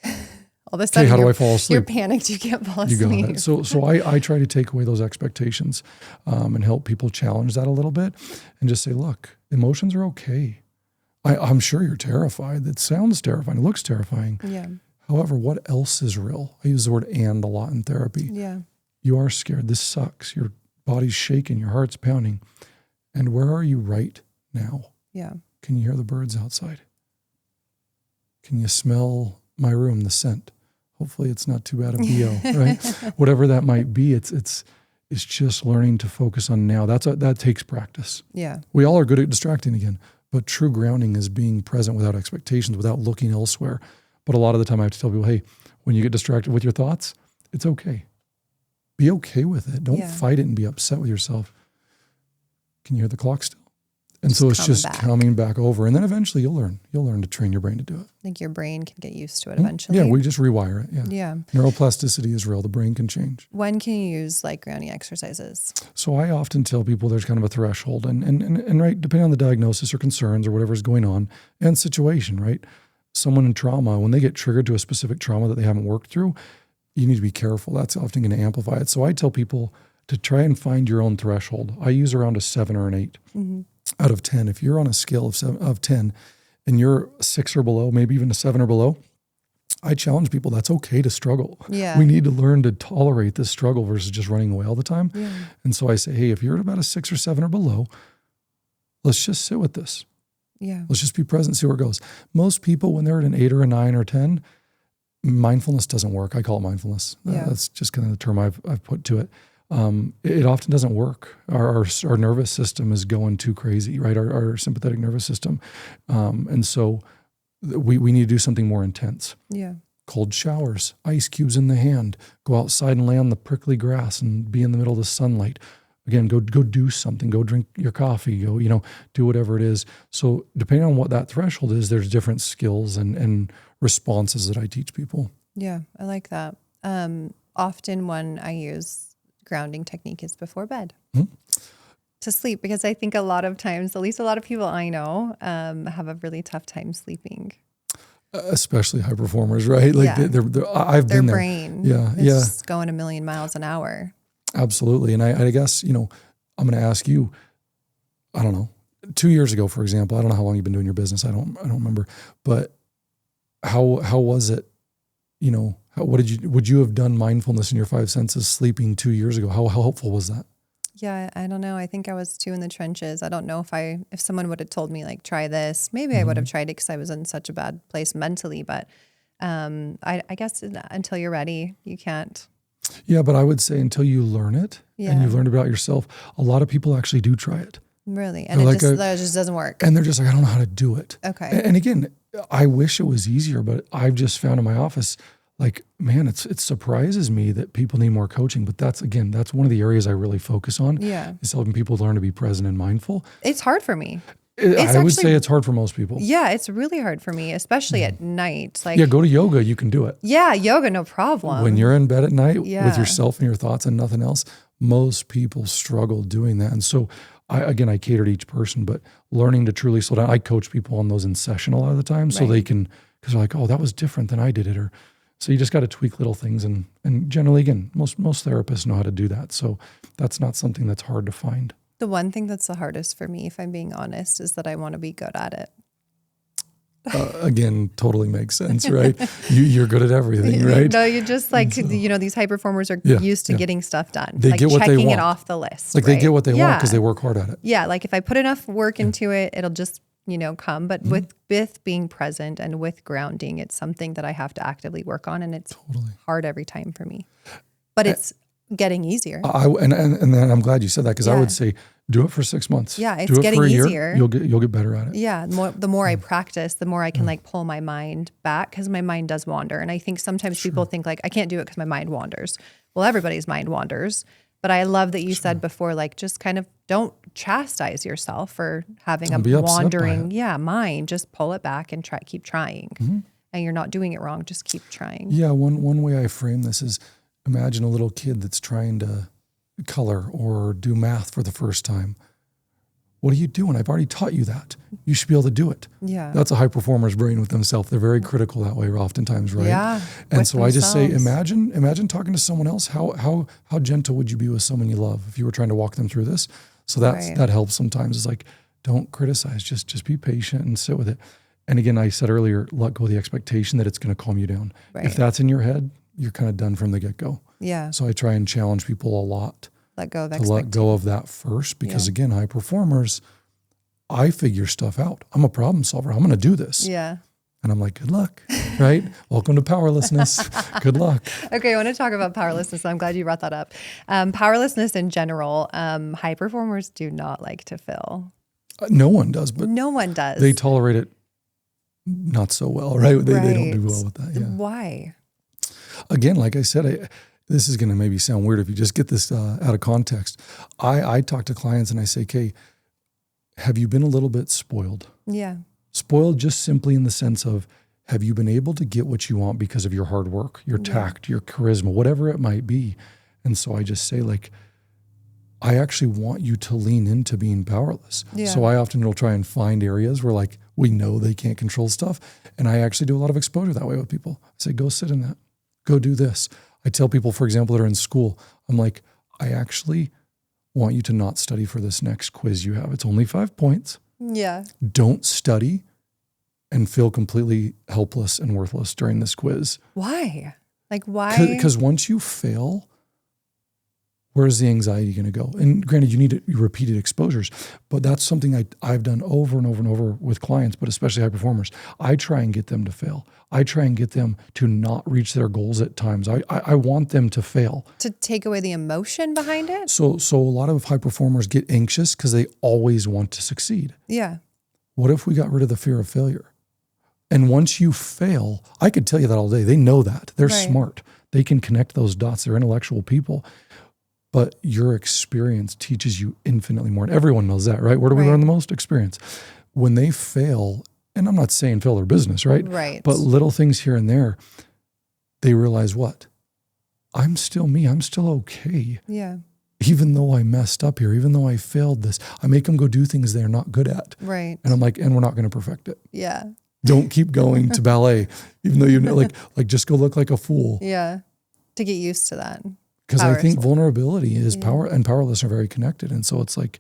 All of a sudden, how do I fall asleep? You're panicked. You can't fall asleep. You got it. So I try to take away those expectations and help people challenge that a little bit and just say, look, emotions are okay. I'm sure you're terrified. It sounds terrifying. It looks terrifying. Yeah. However, what else is real? I use the word "and" a lot in therapy. Yeah. You are scared. This sucks. Your body's shaking. Your heart's pounding. And where are you right now? Yeah. Can you hear the birds outside? Can you smell my room, the scent? Hopefully it's not too bad of BO, right? Whatever that might be, it's just learning to focus on now. That takes practice. Yeah. We all are good at distracting again, but true grounding is being present without expectations, without looking elsewhere. But a lot of the time I have to tell people, hey, when you get distracted with your thoughts, it's okay. Be okay with it. Don't fight it and be upset with yourself. Can you hear the clock still? And so it's just coming back over. And then eventually you'll learn to train your brain to do it. I think your brain can get used to it eventually. Yeah, we just rewire it. Yeah. Neuroplasticity is real. The brain can change. When can you use like grounding exercises? So I often tell people there's kind of a threshold and right, depending on the diagnosis or concerns or whatever's going on and situation, right? Someone in trauma, when they get triggered to a specific trauma that they haven't worked through, you need to be careful. That's often going to amplify it. So I tell people to try and find your own threshold. I use around a 7 or an 8 out of 10. If you're on a scale of 10 and you're 6 or below, maybe even a 7 or below, I challenge people, that's okay to struggle. Yeah. We need to learn to tolerate this struggle versus just running away all the time. Yeah. And so I say, hey, if you're at about a 6 or 7 or below, let's just sit with this. Yeah. Let's just be present, see where it goes. Most people, when they're at an 8 or a 9 or 10, mindfulness doesn't work. I call it mindfulness. Yeah. That's just kind of the term I've put to it. It often doesn't work. Our nervous system is going too crazy, right? Our sympathetic nervous system. And so we need to do something more intense. Yeah. Cold showers, ice cubes in the hand, go outside and lay on the prickly grass and be in the middle of the sunlight. Again, go do something, go drink your coffee, go, do whatever it is. So depending on what that threshold is, there's different skills and responses that I teach people. Yeah, I like that. Often when I use grounding technique is before bed to sleep, because I think a lot of times, at least a lot of people I know, have a really tough time sleeping. Especially high performers, right? Like I've been there. Their brain is going a million miles an hour. Absolutely. And I guess, I'm going to ask you, I don't know, 2 years ago, for example, I don't know how long you've been doing your business. I don't remember, but how was it, would you have done mindfulness in your 5 senses sleeping 2 years ago? How helpful was that? Yeah, I don't know. I think I was too in the trenches. I don't know if someone would have told me like, try this, maybe I would have tried it because I was in such a bad place mentally, but I guess until you're ready, you can't. Yeah, but I would say until you learn it and you learn about yourself, a lot of people actually do try it. Really? And They're that just doesn't work. And they're just like, I don't know how to do it. Okay. And again, I wish it was easier, but I've just found in my office, like, man, it surprises me that people need more coaching. But that's one of the areas I really focus on. Yeah. Is helping people learn to be present and mindful. It's hard for me. I would say it's hard for most people. Yeah, it's really hard for me, especially at night. Like, go to yoga, you can do it. Yeah, yoga, no problem. When you're in bed at night with yourself and your thoughts and nothing else, most people struggle doing that. And so I cater to each person, but learning to truly slow down. I coach people on those in session a lot of the time so they can, because they're like, oh, that was different than I did it. So you just got to tweak little things. And generally, again, most therapists know how to do that. So that's not something that's hard to find. The one thing that's the hardest for me, if I'm being honest, is that I want to be good at it. Again, totally makes sense, right? You're good at everything, right? No, you're just like, these high performers are used to getting stuff done. They get what they checking want. It off the list. Like they get what they want because they work hard at it. Yeah, like if I put enough work into it, it'll just, come. But with being present and with grounding, it's something that I have to actively work on, and it's hard every time for me. But it's getting easier. And then I'm glad you said that, because I would say do it for 6 months. Yeah, it's do it getting for a year, easier. You'll get better at it. Yeah, the more I practice, the more I can like pull my mind back, because my mind does wander. And I think sometimes people think like, I can't do it because my mind wanders. Well, everybody's mind wanders. But I love that you said before, like, just kind of don't chastise yourself for having a wandering mind. Just pull it back and keep trying. And you're not doing it wrong. Just keep trying. Yeah, one way I frame this is, imagine a little kid that's trying to color or do math for the first time. What are you doing? I've already taught you that. You should be able to do it. Yeah. That's a high performer's brain with themselves. They're very critical that way oftentimes, right? Yeah. And so I just say, imagine talking to someone else. How gentle would you be with someone you love if you were trying to walk them through this? So that helps sometimes. It's like, don't criticize, just be patient and sit with it. And again, I said earlier, let go of the expectation that it's going to calm you down. Right. If that's in your head, you're kind of done from the get-go. Yeah. So I try and challenge people a lot. Let go of let go of that first, because again, high performers, I figure stuff out. I'm a problem solver. I'm going to do this. Yeah. And I'm like, good luck, right? Welcome to powerlessness. Good luck. Okay, I want to talk about powerlessness. I'm glad you brought that up. Powerlessness in general, high performers do not like to fail. No one does, but no one does. They tolerate it not so well, right? They don't do well with that. Yeah. Why? Again, like I said, this is going to maybe sound weird if you just get this out of context. I talk to clients and I say, okay, have you been a little bit spoiled? Yeah. Spoiled just simply in the sense of, have you been able to get what you want because of your hard work, your tact, your charisma, whatever it might be? And so I just say, like, I actually want you to lean into being powerless. Yeah. So I often will try and find areas where, like, we know they can't control stuff. And I actually do a lot of exposure that way with people. I say, go sit in that. Go do this. I tell people, for example, that are in school, I'm like, I actually want you to not study for this next quiz you have. It's only 5 points. Yeah. Don't study and feel completely helpless and worthless during this quiz. Why? Like, why? Because once you fail, where's the anxiety going to go? And granted, you need repeated exposures, but that's something I've done over and over and over with clients, but especially high performers. I try and get them to fail. I try and get them to not reach their goals at times. I want them to fail. To take away the emotion behind it? So a lot of high performers get anxious because they always want to succeed. Yeah. What if we got rid of the fear of failure? And once you fail, I could tell you that all day. They know that. They're smart. They can connect those dots. They're intellectual people. But your experience teaches you infinitely more. And everyone knows that, right? Where do we learn the most? Experience. When they fail, and I'm not saying fail their business, right? Right. But little things here and there, they realize what? I'm still me. I'm still okay. Yeah. Even though I messed up here, even though I failed this, I make them go do things they're not good at. Right. And I'm like, and we're not going to perfect it. Yeah. Don't keep going to ballet, even though you know, like just go look like a fool. Yeah. To get used to that. Because I think vulnerability is power, and powerless are very connected. And so it's like,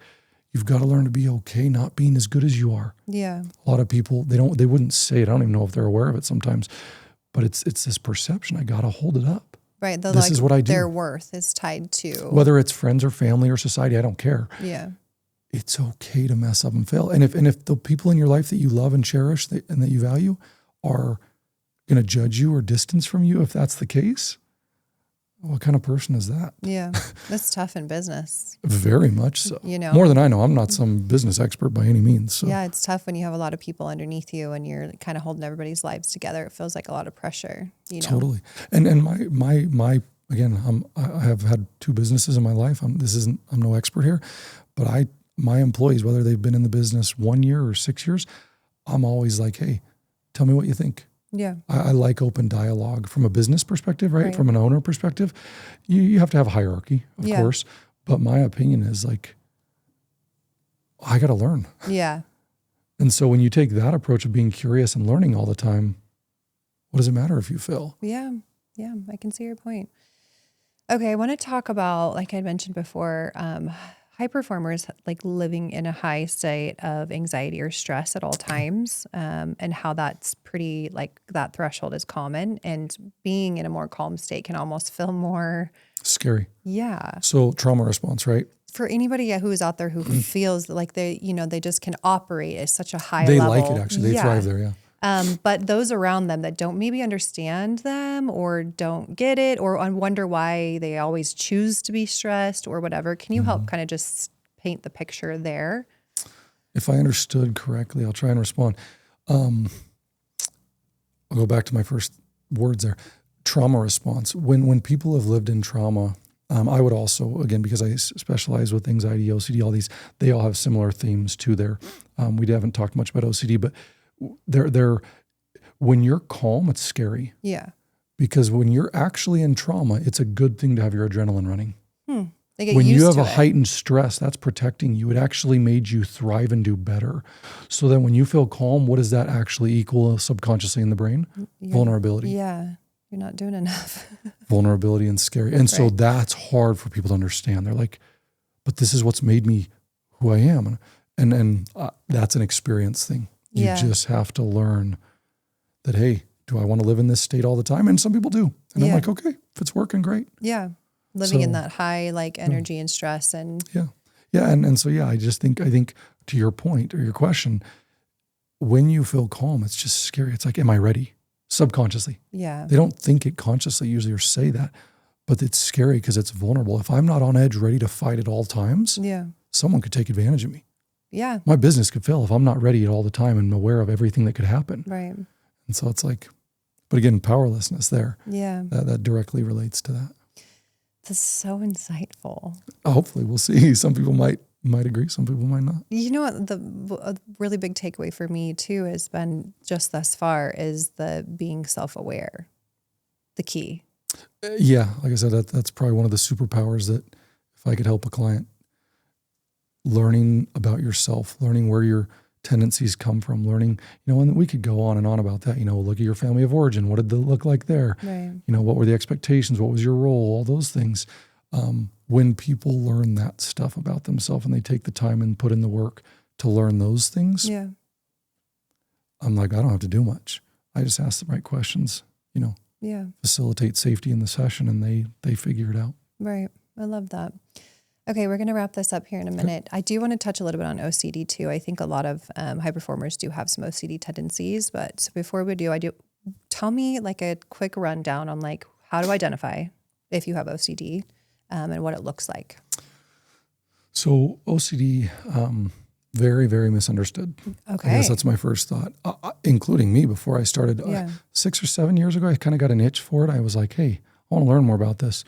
you've got to learn to be okay not being as good as you are. Yeah. A lot of people, they wouldn't say it. I don't even know if they're aware of it sometimes, but it's this perception. I got to hold it up. Right. This is what I do. Their worth is tied to. Whether it's friends or family or society, I don't care. Yeah. It's okay to mess up and fail. And if the people in your life that you love and cherish and that you value are going to judge you or distance from you, if that's the case, What kind of person is that? Yeah. That's tough in business. Very much so. You know, more than I know. I'm not some business expert by any means. So. Yeah, it's tough when you have a lot of people underneath you and you're kind of holding everybody's lives together. It feels like a lot of pressure. You know? Totally. And my again, I have had 2 businesses in my life. I'm no expert here, but my employees, whether they've been in the business 1 year or 6 years, I'm always like, hey, tell me what you think. Yeah. I like open dialogue from a business perspective, right? From an owner perspective, you have to have a hierarchy, of course. But my opinion is like, I got to learn. Yeah. And so when you take that approach of being curious and learning all the time, what does it matter if you fail? Yeah. Yeah. I can see your point. Okay. I want to talk about, like I mentioned before, high performers like living in a high state of anxiety or stress at all times, and how that's pretty, like that threshold is common, and being in a more calm state can almost feel more scary. Yeah. So trauma response, right? For anybody who is out there who feels like they just can operate at such a high they level. They like it actually. They thrive there. Yeah. But those around them that don't maybe understand them or don't get it or wonder why they always choose to be stressed or whatever, can you help kind of just paint the picture there? If I understood correctly, I'll try and respond. I'll go back to my first words there. Trauma response. When people have lived in trauma, I would also, again, because I specialize with anxiety, OCD, all these, they all have similar themes to their, we haven't talked much about OCD, but they're when you're calm, it's scary. Yeah. Because when you're actually in trauma, it's a good thing to have your adrenaline running. They get when used you have to a it. heightened stress, that's protecting you. It actually made you thrive and do better. So then when you feel calm, what does that actually equal subconsciously in the brain? Vulnerability. Yeah. You're not doing enough. Vulnerability and scary. And so that's hard for people to understand. They're like, but this is what's made me who I am. And that's an experience thing. You just have to learn that, hey, do I want to live in this state all the time? And some people do. And I'm like, okay, if it's working, great. Yeah. Living in that high like energy and stress and and so I think to your point or your question, when you feel calm, it's just scary. It's like, am I ready? Subconsciously. Yeah. They don't think it consciously usually or say that, but it's scary because it's vulnerable. If I'm not on edge, ready to fight at all times, someone could take advantage of me. Yeah. My business could fail if I'm not ready at all the time and aware of everything that could happen. Right. And so it's like, but again, powerlessness there. Yeah. That directly relates to that. That's so insightful. Hopefully we'll see. Some people might agree. Some people might not. You know what? A really big takeaway for me too has been just thus far is the being self-aware, the key. Like I said, that's probably one of the superpowers that if I could help a client, learning about yourself, learning where your tendencies come from, learning, and we could go on and on about that, look at your family of origin. What did it look like there? Right. What were the expectations? What was your role? All those things. When people learn that stuff about themselves and they take the time and put in the work to learn those things, I'm like, I don't have to do much. I just ask the right questions, facilitate safety in the session and they figure it out. Right. I love that. Okay, we're going to wrap this up here in a minute. I do want to touch a little bit on OCD too. I think a lot of high performers do have some OCD tendencies, but so before we do, tell me like a quick rundown on like how to identify if you have OCD and what it looks like. So OCD, very, very misunderstood. Okay. I guess that's my first thought, including me before I started. 6 or 7 years ago, I kind of got an itch for it. I was like, hey, I want to learn more about this.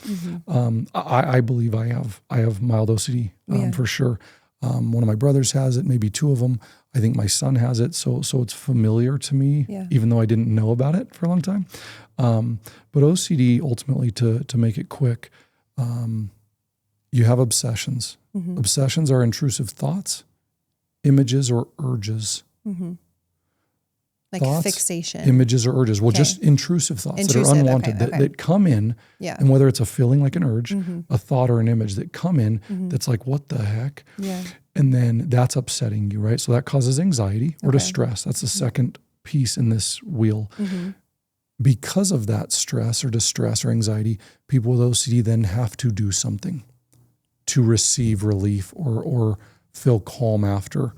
I believe I have mild OCD for sure. One of my brothers has it, maybe 2 of them. I think my son has it. So it's familiar to me, even though I didn't know about it for a long time. But OCD, ultimately, to make it quick, you have obsessions. Obsessions are intrusive thoughts, images, or urges. Like thoughts, fixation. Images or urges. Well, just intrusive thoughts that are unwanted, that come in. Yeah. And whether it's a feeling like an urge, a thought or an image that come in, that's like, what the heck? Yeah. And then that's upsetting you, right? So that causes anxiety or distress. That's the second piece in this wheel. Because of that stress or distress or anxiety, people with OCD then have to do something to receive relief or feel calm after.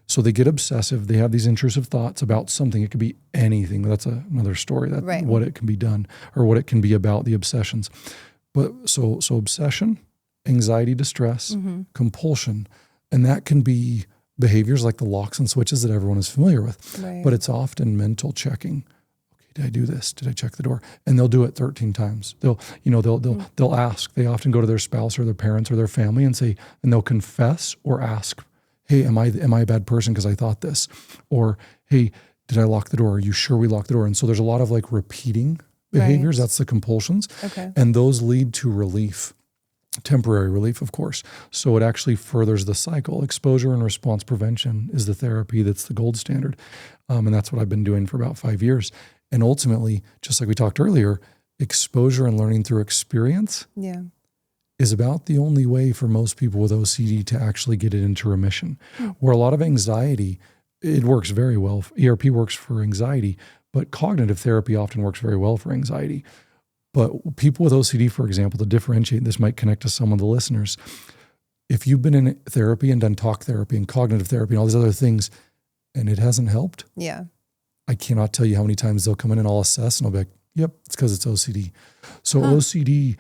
So they get obsessive. They have these intrusive thoughts about something. It could be anything. That's another story. What it can be done or what it can be about, the obsessions. But so obsession, anxiety, distress, compulsion, and that can be behaviors like the locks and switches that everyone is familiar with. Right. But it's often mental checking. Okay, did I do this? Did I check the door? And they'll do it 13 times. They'll ask. They often go to their spouse or their parents or their family and say, and they'll confess or ask, hey, am I a bad person because I thought this? Or, hey, did I lock the door? Are you sure we locked the door? And so there's a lot of like repeating behaviors. Right. That's the compulsions. Okay. And those lead to relief. Temporary relief, of course. So it actually furthers the cycle. Exposure and response prevention is the therapy that's the gold standard. And that's what I've been doing for about 5 years. And ultimately, just like we talked earlier, exposure and learning through experience is about the only way for most people with OCD to actually get it into remission. Where a lot of anxiety, it works very well. ERP works for anxiety, but cognitive therapy often works very well for anxiety. But people with OCD, for example, to differentiate, this might connect to some of the listeners. If you've been in therapy and done talk therapy and cognitive therapy and all these other things, and it hasn't helped, I cannot tell you how many times they'll come in and I'll assess and I'll be like, yep, it's because it's OCD. So OCD,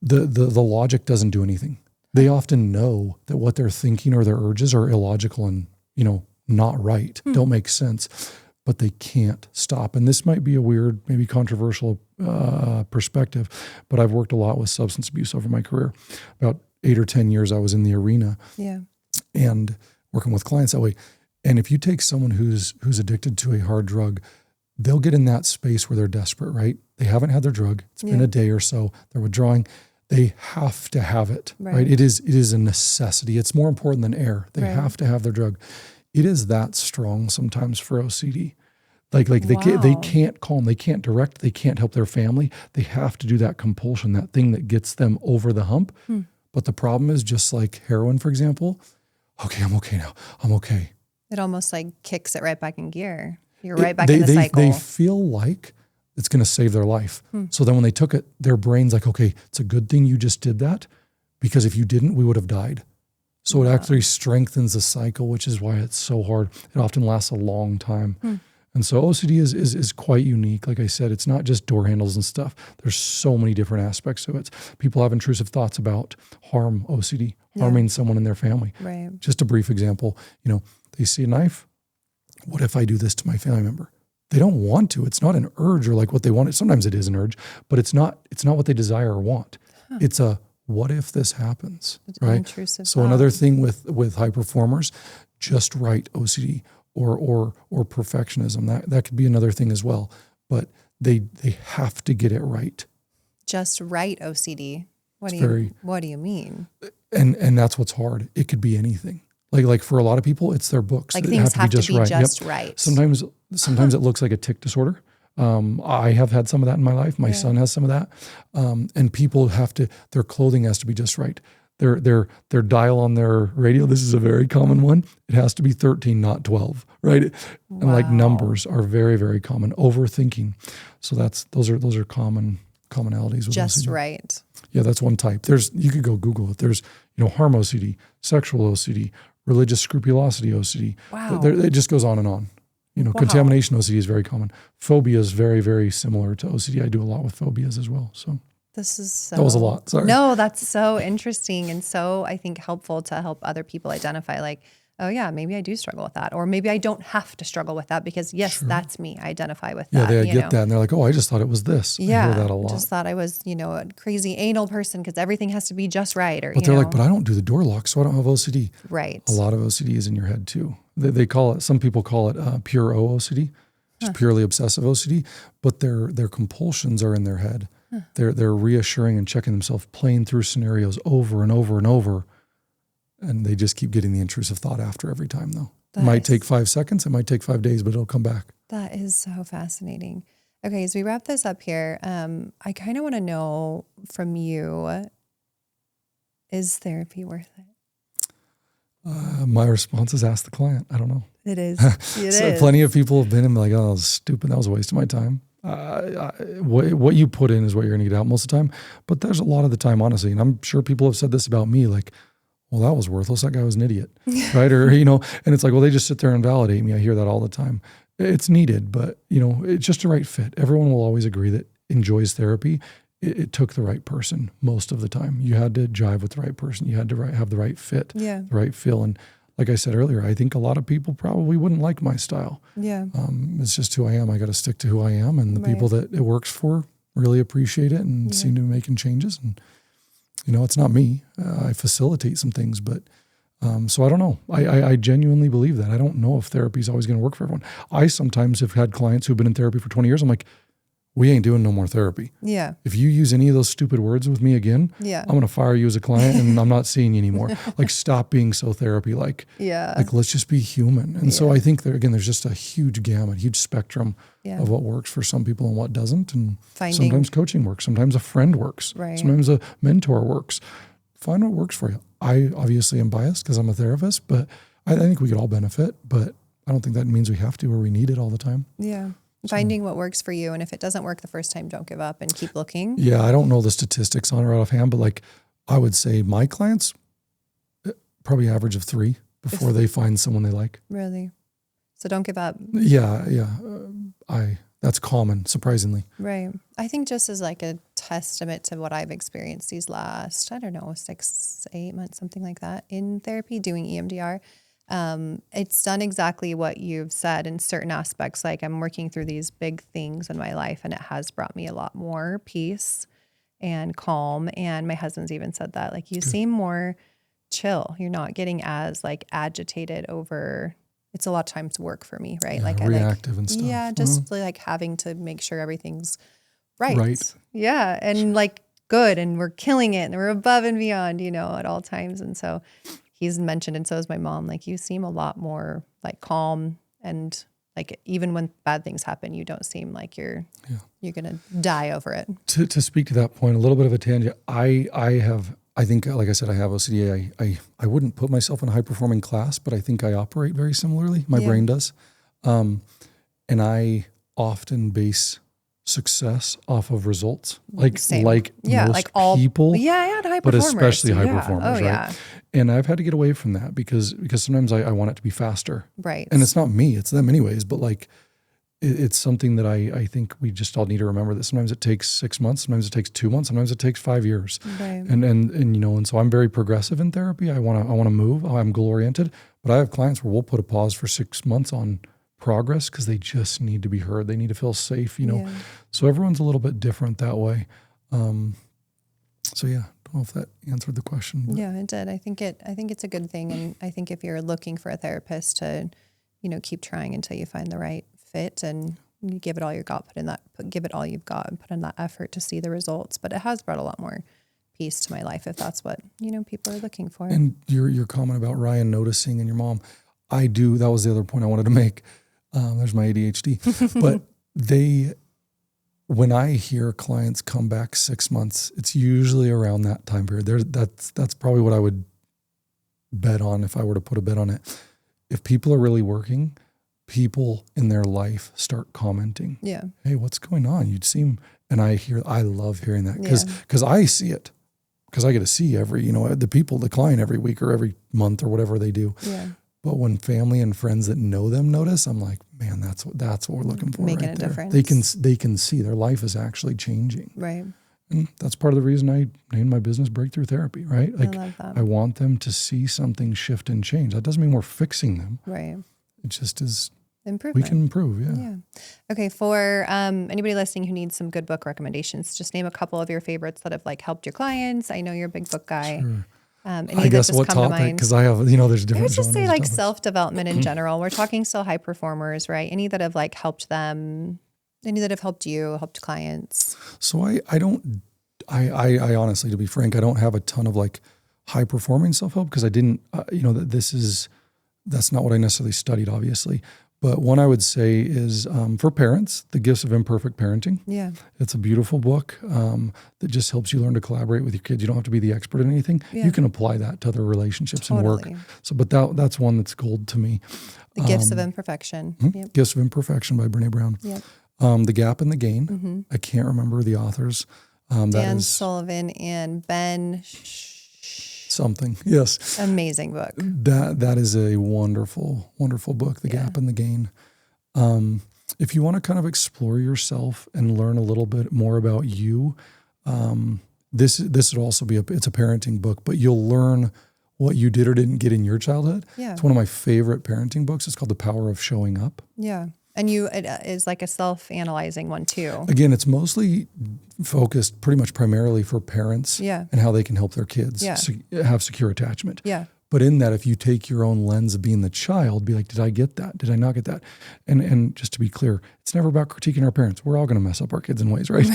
the logic doesn't do anything. They often know that what they're thinking or their urges are illogical and, not right, don't make sense. But they can't stop. And this might be a weird, maybe controversial perspective, but I've worked a lot with substance abuse over my career. About 8 or 10 years I was in the arena and working with clients that way. And if you take someone who's addicted to a hard drug, they'll get in that space where they're desperate, right? They haven't had their drug. It's been a day or so. They're withdrawing. They have to have it, right? It is a necessity. It's more important than air. They have to have their drug. It is that strong sometimes for OCD. Like they can't calm, they can't direct, they can't help their family. They have to do that compulsion, that thing that gets them over the hump. But the problem is just like heroin, for example. Okay, I'm okay now. I'm okay. It almost like kicks it right back in gear. You're right back in the cycle. They feel like it's going to save their life. So then when they took it, their brain's like, okay, it's a good thing you just did that because if you didn't, we would have died. So it actually strengthens the cycle, which is why it's so hard. It often lasts a long time. And so OCD is quite unique. Like I said, it's not just door handles and stuff. There's so many different aspects to it. People have intrusive thoughts about harm, OCD, harming someone in their family. Right. Just a brief example, they see a knife. What if I do this to my family member? They don't want to. It's not an urge or like what they want. Sometimes it is an urge, but it's not what they desire or want. It's a, what if this happens, right? Intrusive So thought. another thing with high performers, just right OCD or perfectionism. That could be another thing as well. But they have to get it right. Just right OCD. What do you mean? And that's what's hard. It could be anything. Like for a lot of people, it's their books. Like things have to be just right. Sometimes it looks like a tic disorder. I have had some of that in my life. My son has some of that. And people their clothing has to be just right. Their dial on their radio, this is a very common one. It has to be 13, not 12, right? Wow. And like numbers are very, very common. Overthinking. So those are common commonalities with just OCD. Right. Yeah, that's one type. You could go Google it. There's, harm OCD, sexual OCD, religious scrupulosity OCD. Wow. It just goes on and on. Contamination OCD is very common. Phobia is very, very similar to OCD. I do a lot with phobias as well. So that was a lot. Sorry. No, that's so interesting and so I think helpful to help other people identify like, oh yeah, maybe I do struggle with that. Or maybe I don't have to struggle with that because that's me. I identify with that. Yeah, they get that. And they're like, oh, I just thought it was this. Yeah. I hear that a lot. Just thought I was, a crazy anal person because everything has to be just right. Or, but they're like, but I don't do the door lock, so I don't have OCD. Right. A lot of OCD is in your head too. They call it, some people call it pure OCD, just purely obsessive OCD, but their compulsions are in their head. They're reassuring and checking themselves, playing through scenarios over and over and over. And they just keep getting the intrusive thought after every time though. It might take 5 seconds. It might take 5 days, but it'll come back. That is so fascinating. Okay. As we wrap this up here, I kind of want to know from you, is therapy worth it? My response is ask the client. I don't know. It is. Plenty of people have been and like, oh, that was stupid. That was a waste of my time. What you put in is what you're going to get out most of the time. But there's a lot of the time, honestly, and I'm sure people have said this about me, like, well, that was worthless. That guy was an idiot, right? Or, and it's like, well, they just sit there and validate me. I hear that all the time. It's needed, but, it's just a right fit. Everyone will always agree that enjoys therapy it took the right person most of the time. You had to jive with the right person. You had to have the right fit, the right feel. And like I said earlier, I think a lot of people probably wouldn't like my style. Yeah. It's just who I am. I got to stick to who I am, and the people that it works for really appreciate it and seem to be making changes. And, it's not me. I facilitate some things, but so I don't know. I genuinely believe that. I don't know if therapy is always going to work for everyone. I sometimes have had clients who've been in therapy for 20 years. I'm like, we ain't doing no more therapy. Yeah. If you use any of those stupid words with me again, I'm going to fire you as a client and I'm not seeing you anymore. Like, stop being so therapy-like. Yeah. Like, let's just be human. And so I think there's just a huge gamut, huge spectrum of what works for some people and what doesn't. And sometimes coaching works. Sometimes a friend works. Right. Sometimes a mentor works. Find what works for you. I obviously am biased because I'm a therapist, but I think we could all benefit, but I don't think that means we have to or we need it all the time. Yeah. Finding what works for you. And if it doesn't work the first time, don't give up and keep looking. Yeah. I don't know the statistics on it right offhand, but like I would say my clients probably average of 3 before they find someone they like. Really? So don't give up. Yeah. Yeah. That's common, surprisingly. Right. I think just as like a testament to what I've experienced these last, 6-8 months, something like that in therapy, doing EMDR. It's done exactly what you've said in certain aspects. Like, I'm working through these big things in my life, and it has brought me a lot more peace and calm. And my husband's even said that, like, you seem more chill. You're not getting as like agitated over. It's a lot of times work for me, right? Yeah, like reactive and stuff. Yeah, just like having to make sure everything's right. Yeah, and like good, and we're killing it, and we're above and beyond, at all times. And so he's mentioned, and so is my mom, like, you seem a lot more like calm, and like even when bad things happen, you don't seem like you're gonna die over it. To speak to that point, a little bit of a tangent. I think, like I said, I have OCD. I wouldn't put myself in a high performing class, but I think I operate very similarly. My brain does. And I often base success off of results. Most people. Yeah, high performers. But especially high performers, right? Yeah. And I've had to get away from that because sometimes I want it to be faster. Right. And it's not me, it's them anyways. But like, it's something that I think we just all need to remember, that sometimes it takes 6 months, sometimes it takes 2 months, sometimes it takes 5 years. Right. And so I'm very progressive in therapy. I want to move. I'm goal oriented, but I have clients where we'll put a pause for 6 months on progress because they just need to be heard. They need to feel safe, So everyone's a little bit different that way. So yeah, I don't know if that answered the question. Yeah, it did. I think it's a good thing. And I think if you're looking for a therapist to, keep trying until you find the right fit, and you give it all you've got, give it all you've got and put in that effort to see the results. But it has brought a lot more peace to my life, if that's what, people are looking for. And your comment about Ryan noticing and your mom, that was the other point I wanted to make. There's my ADHD, but when I hear clients come back 6 months, it's usually around that time period. That's probably what I would bet on if I were to put a bet on it. If people are really working, people in their life start commenting. Yeah. Hey, what's going on? And I love hearing that because I see it, because I get to see the client every week or every month or whatever they do. Yeah. But when family and friends that know them notice, I'm like, man, that's what we're looking for. Making right a there. difference. They can see their life is actually changing. Right. And that's part of the reason I named my business Breakthrough Therapy, right? Like, I love that. I want them to see something shift and change. That doesn't mean we're fixing them. Right. It just is improvement. We can improve. Yeah. Yeah. Okay. For anybody listening who needs some good book recommendations, just name a couple of your favorites that have like helped your clients. I know you're a big book guy. Sure. I guess what topic? Because I have, there's different. I would just say like self-development in general. We're talking still high performers, right? Any that have like helped them, any that have helped you, helped clients. So I honestly, to be frank, I don't have a ton of like high performing self-help because I didn't, that's not what I necessarily studied, obviously. But one I would say is for parents, The Gifts of Imperfect Parenting. Yeah. It's a beautiful book that just helps you learn to collaborate with your kids. You don't have to be the expert in anything. Yeah. You can apply that to other relationships and work. So, but that's one that's gold to me. The Gifts of Imperfection. Yep. Gifts of Imperfection by Brene Brown. Yep. The Gap and the Gain. Mm-hmm. I can't remember the authors. Dan Sullivan and Ben something. Yes. Amazing book. That is a wonderful, wonderful book, The Gap and the Gain. If you want to kind of explore yourself and learn a little bit more about you, This would also be it's a parenting book, but you'll learn what you did or didn't get in your childhood. Yeah. It's one of my favorite parenting books. It's called The Power of Showing Up. Yeah. And it is like a self-analyzing one too. Again, it's mostly focused pretty much primarily for parents Yeah. and how they can help their kids have secure attachment. Yeah. But in that, if you take your own lens of being the child, be like, did I get that? Did I not get that? And just to be clear, it's never about critiquing our parents. We're all going to mess up our kids in ways, right?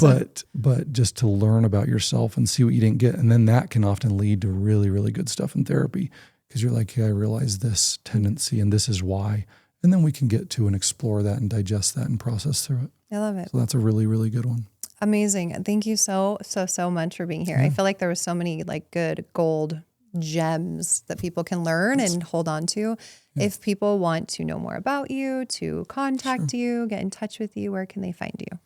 But just to learn about yourself and see what you didn't get. And then that can often lead to really, really good stuff in therapy, because you're like, hey, I realize this tendency and this is why. And then we can get to and explore that and digest that and process through it. I love it. So that's a really, really good one. Amazing. Thank you so much for being here. I feel like there was so many like good gold gems that people can learn and hold on to. Yeah. If people want to know more about you, to contact you, get in touch with you, where can they find you?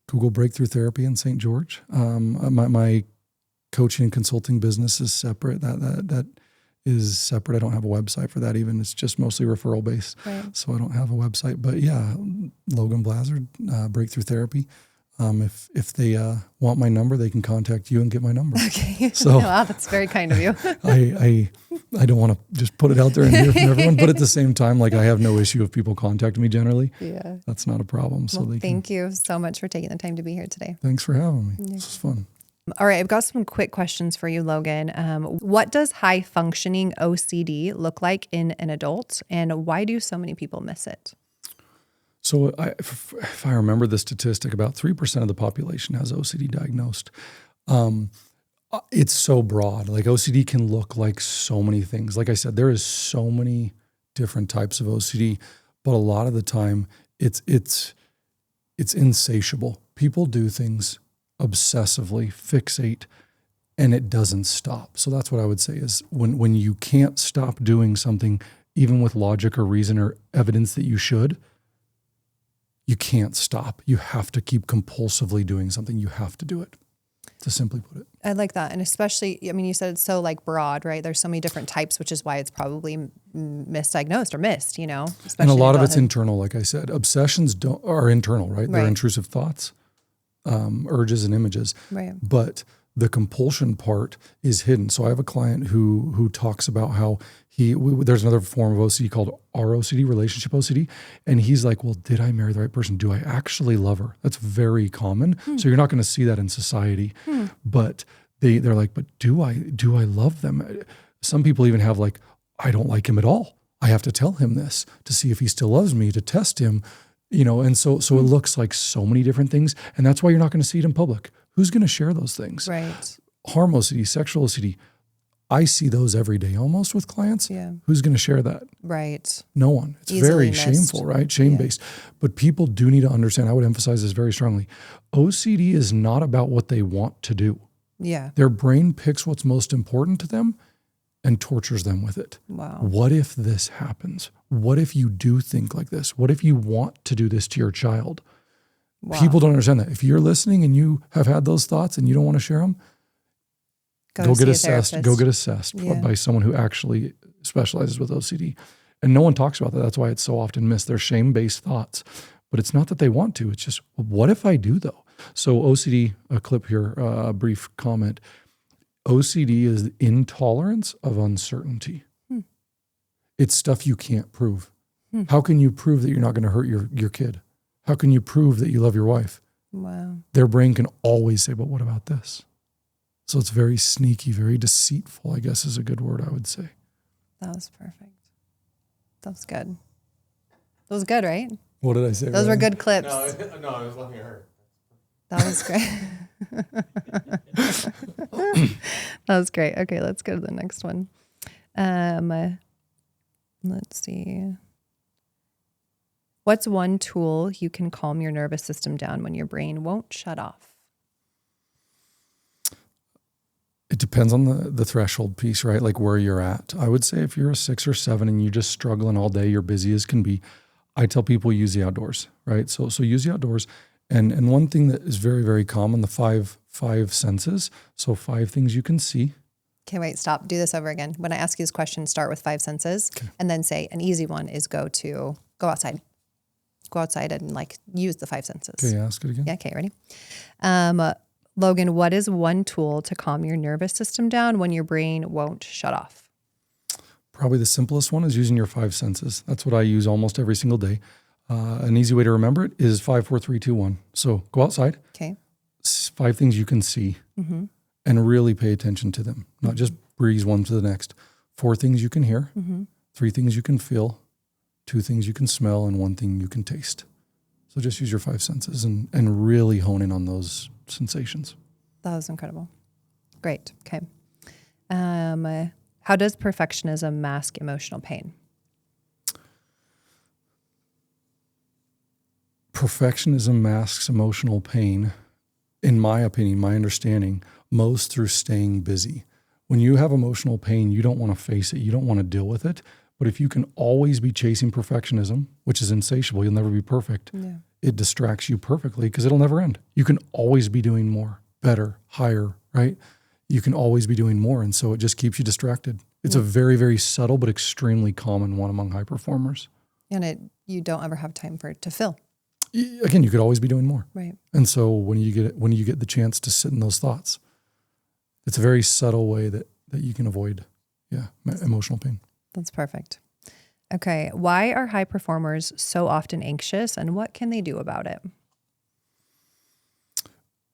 Google Breakthrough Therapy in St. George. My coaching and consulting business is separate. That is separate. I don't have a website for that even. It's just mostly referral based. Right. So I don't have a website. But yeah, Logan Bleazard, Breakthrough Therapy. If they want my number, they can contact you and get my number. Okay. So wow, that's very kind of you. I don't want to just put it out there and hear from everyone, but at the same time, like I have no issue if people contact me generally. Yeah, that's not a problem. So thank you so much for taking the time to be here today. Thanks for having me. This was fun. All right, I've got some quick questions for you, Logan. What does high functioning OCD look like in an adult, and why do so many people miss it? So if I remember the statistic, about 3% of the population has OCD diagnosed. It's so broad. Like OCD can look like so many things. Like I said, there is so many different types of OCD, but a lot of the time it's insatiable. People do things obsessively, fixate, and it doesn't stop. So that's what I would say is when you can't stop doing something, even with logic or reason or evidence that you should, you can't stop. You have to keep compulsively doing something. You have to do it, to simply put it. I like that. And especially, I mean, you said it's so like broad, right? There's so many different types, which is why it's probably misdiagnosed or missed, you know? And a lot of it's internal, like I said. Obsessions are internal, right? They're intrusive thoughts, urges and images. Right. But the compulsion part is hidden. So I have a client who talks about how there's another form of OCD called ROCD, relationship OCD. And he's like, well, did I marry the right person? Do I actually love her? That's very common. So you're not going to see that in society. But they're like, but do I love them? Some people even have like, I don't like him at all. I have to tell him this to see if he still loves me, to test him, you know? And so it looks like so many different things. And that's why you're not going to see it in public. Who's going to share those things? Right. Harm OCD, sexual OCD. I see those every day almost with clients. Yeah. Who's going to share that? Right. No one. It's very shameful, right? Shame-based. But people do need to understand, I would emphasize this very strongly. OCD is not about what they want to do. Yeah. Their brain picks what's most important to them and tortures them with it. Wow. What if this happens? What if you do think like this? What if you want to do this to your child? Wow. People don't understand that. If you're listening and you have had those thoughts and you don't want to share them, go get assessed. Go get assessed by someone who actually specializes with OCD. And no one talks about that. That's why it's so often missed. They're shame-based thoughts. But it's not that they want to. It's just, what if I do though? So OCD, a clip here, a brief comment. OCD is intolerance of uncertainty. It's stuff you can't prove. How can you prove that you're not going to hurt your kid? How can you prove that you love your wife? Wow. Their brain can always say, but what about this? So it's very sneaky, very deceitful, I guess is a good word I would say. That was perfect. That was good. That was good, right? What did I say? Those were good clips. No, I was looking at her. That was great. That was great. Okay, let's go to the next one. Let's see. What's one tool you can calm your nervous system down when your brain won't shut off? It depends on the threshold piece, right? Like where you're at. I would say if you're a 6 or 7 and you're just struggling all day, you're busy as can be, I tell people use the outdoors, right? So use the outdoors. And one thing that is very, very common, the five senses. So 5 things you can see. Okay, wait, stop. Do this over again. When I ask you this question, start with 5 senses and then say an easy one is go outside. go outside and like use the five senses. Okay, ask it again. Yeah. Okay. Ready? Logan, what is one tool to calm your nervous system down when your brain won't shut off? Probably the simplest one is using your five senses. That's what I use almost every single day. An easy way to remember it is 5, 4, 3, 2, 1. So go outside. Okay. 5 things you can see and really pay attention to them. Not just breeze one to the next. 4 things you can hear. 3 things you can feel. 2 things you can smell, and 1 thing you can taste. So just use your 5 senses and really hone in on those sensations. That was incredible. Great. Okay. How does perfectionism mask emotional pain? Perfectionism masks emotional pain, in my opinion, my understanding, most through staying busy. When you have emotional pain, you don't want to face it. You don't want to deal with it. But if you can always be chasing perfectionism, which is insatiable, you'll never be perfect. Yeah. It distracts you perfectly because it'll never end. You can always be doing more, better, higher, right? You can always be doing more. And so it just keeps you distracted. It's a very, very subtle but extremely common one among high performers. And you don't ever have time for it to fill. Again, you could always be doing more. Right. And so when you get the chance to sit in those thoughts, it's a very subtle way that you can avoid emotional pain. That's perfect. Okay. Why are high performers so often anxious, and what can they do about it?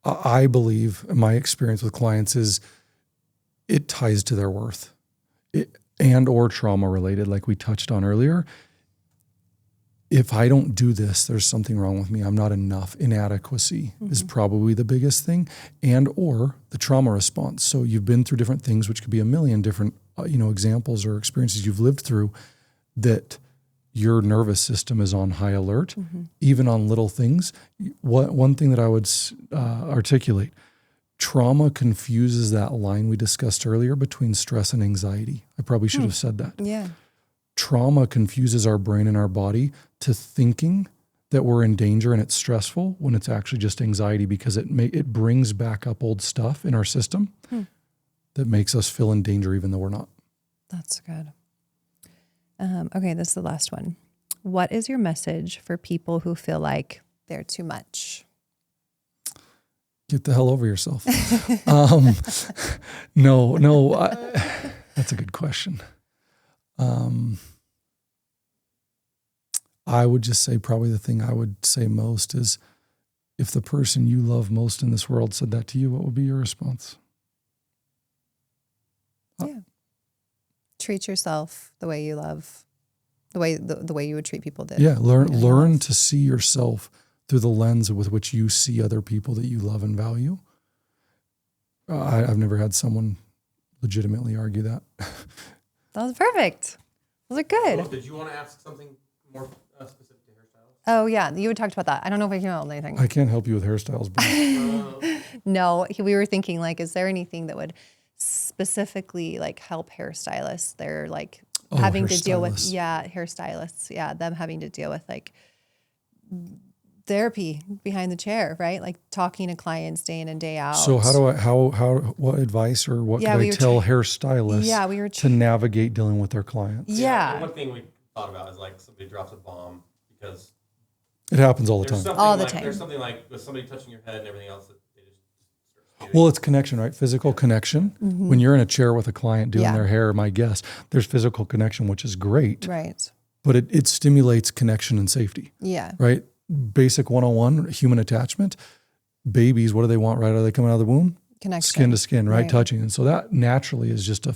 I believe my experience with clients is it ties to their worth and or trauma related, like we touched on earlier. If I don't do this, there's something wrong with me. I'm not enough. Inadequacy is probably the biggest thing, and or the trauma response. So you've been through different things, which could be a million different examples or experiences you've lived through, that your nervous system is on high alert, even on little things. One thing that I would articulate, trauma confuses that line we discussed earlier between stress and anxiety. I probably should have said that. Yeah. Trauma confuses our brain and our body to thinking that we're in danger and it's stressful when it's actually just anxiety, because it brings back up old stuff in our system that makes us feel in danger even though we're not. That's good. Okay, this is the last one. What is your message for people who feel like they're too much? Get the hell over yourself. That's a good question. I would just say probably the thing I would say most is, if the person you love most in this world said that to you, what would be your response? Yeah. Treat yourself the way you love, the way you would treat people that. Yeah. Learn to see yourself through the lens with which you see other people that you love and value. I've never had someone legitimately argue that. That was perfect. Those are good. Well, did you want to ask something more specific to hairstyles? Oh yeah, you had talked about that. I don't know if I can hold anything. I can't help you with hairstyles, bro. No, we were thinking like, is there anything that would specifically like help hairstylists? They're like having to deal with hairstylists. Yeah, them having to deal with like therapy behind the chair, right? Like talking to clients day in and day out. So what advice or what can I tell hairstylists to navigate dealing with their clients? Yeah. One thing we thought about is like somebody drops a bomb, because it happens all the time. All the time. There's something like with somebody touching your head and everything else that they just start spewing. Well, it's connection, right? Physical connection. When you're in a chair with a client doing their hair, my guess, there's physical connection, which is great. Right. But it stimulates connection and safety. Yeah. Right? Basic 101, human attachment. Babies, what do they want right out of they coming out of the womb? Connection. Skin to skin, right? Touching. And so that naturally is just a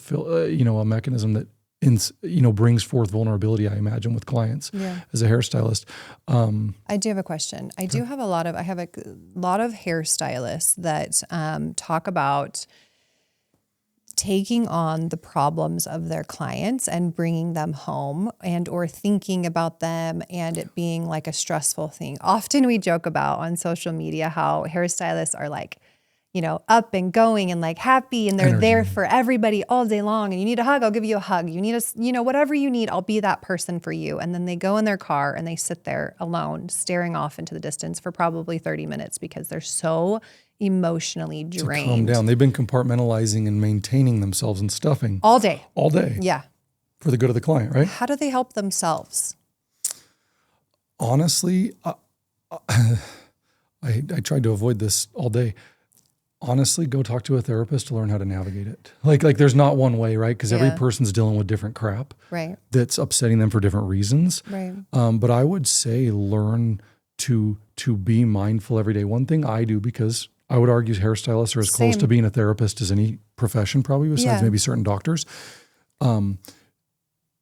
mechanism that brings forth vulnerability, I imagine, with clients as a hairstylist. I do have a question. I have a lot of hairstylists that talk about taking on the problems of their clients and bringing them home and or thinking about them and it being like a stressful thing. Often we joke about on social media how hairstylists are like, up and going and like happy and they're there for everybody all day long, and you need a hug, I'll give you a hug. You need whatever you need, I'll be that person for you. And then they go in their car and they sit there alone, staring off into the distance for probably 30 minutes because they're so emotionally drained. To calm down. They've been compartmentalizing and maintaining themselves and stuffing. All day. All day. Yeah. For the good of the client, right? How do they help themselves? Honestly, I tried to avoid this all day. Honestly, go talk to a therapist to learn how to navigate it. Like there's not one way, right? Because every person's dealing with different crap Right. that's upsetting them for different reasons. Right. But I would say learn to be mindful every day. One thing I do, because I would argue hairstylists are as close to being a therapist as any profession probably, besides maybe certain doctors.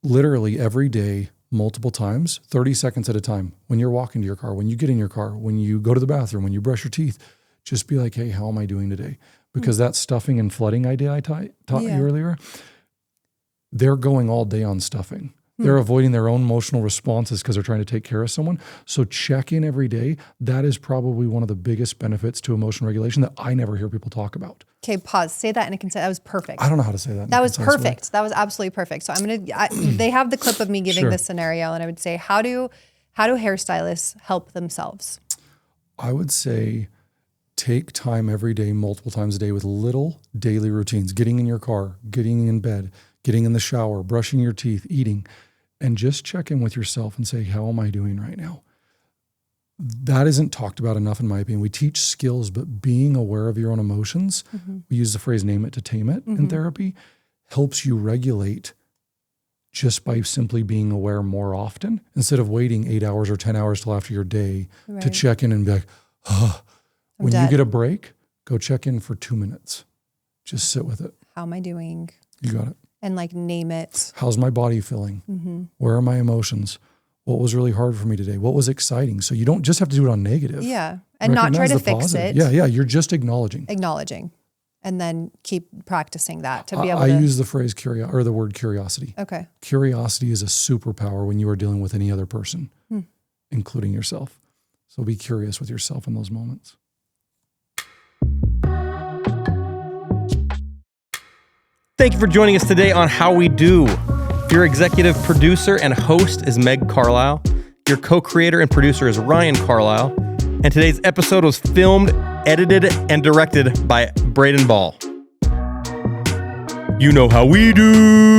Literally every day, multiple times, 30 seconds at a time, when you're walking to your car, when you get in your car, when you go to the bathroom, when you brush your teeth, just be like, hey, how am I doing today? Because that stuffing and flooding idea I taught you earlier, they're going all day on stuffing. They're avoiding their own emotional responses because they're trying to take care of someone. So check in every day. That is probably one of the biggest benefits to emotional regulation that I never hear people talk about. Okay, pause. Say that in a consent. That was perfect. I don't know how to say that. That was perfect. That was absolutely perfect. So they have the clip of me giving this scenario, and I would say, how do hairstylists help themselves? I would say take time every day, multiple times a day, with little daily routines, getting in your car, getting in bed, getting in the shower, brushing your teeth, eating, and just check in with yourself and say, how am I doing right now? That isn't talked about enough, in my opinion. We teach skills, but being aware of your own emotions, we use the phrase name it to tame it in therapy, helps you regulate just by simply being aware more often, instead of waiting 8 hours or 10 hours till after your day to check in and be like, when you get a break, go check in for 2 minutes. Just sit with it. How am I doing? You got it. And like name it. How's my body feeling? Where are my emotions? What was really hard for me today? What was exciting? So you don't just have to do it on negative. Yeah. And not try to fix it. Yeah. You're just acknowledging. And then keep practicing that to be able I to. I use the phrase the word curiosity. Okay. Curiosity is a superpower when you are dealing with any other person, including yourself. So be curious with yourself in those moments. Thank you for joining us today on How We Do. Your executive producer and host is Meg Carlisle. Your co-creator and producer is Ryan Carlisle. And today's episode was filmed, edited, and directed by Braden Ball. You know how we do.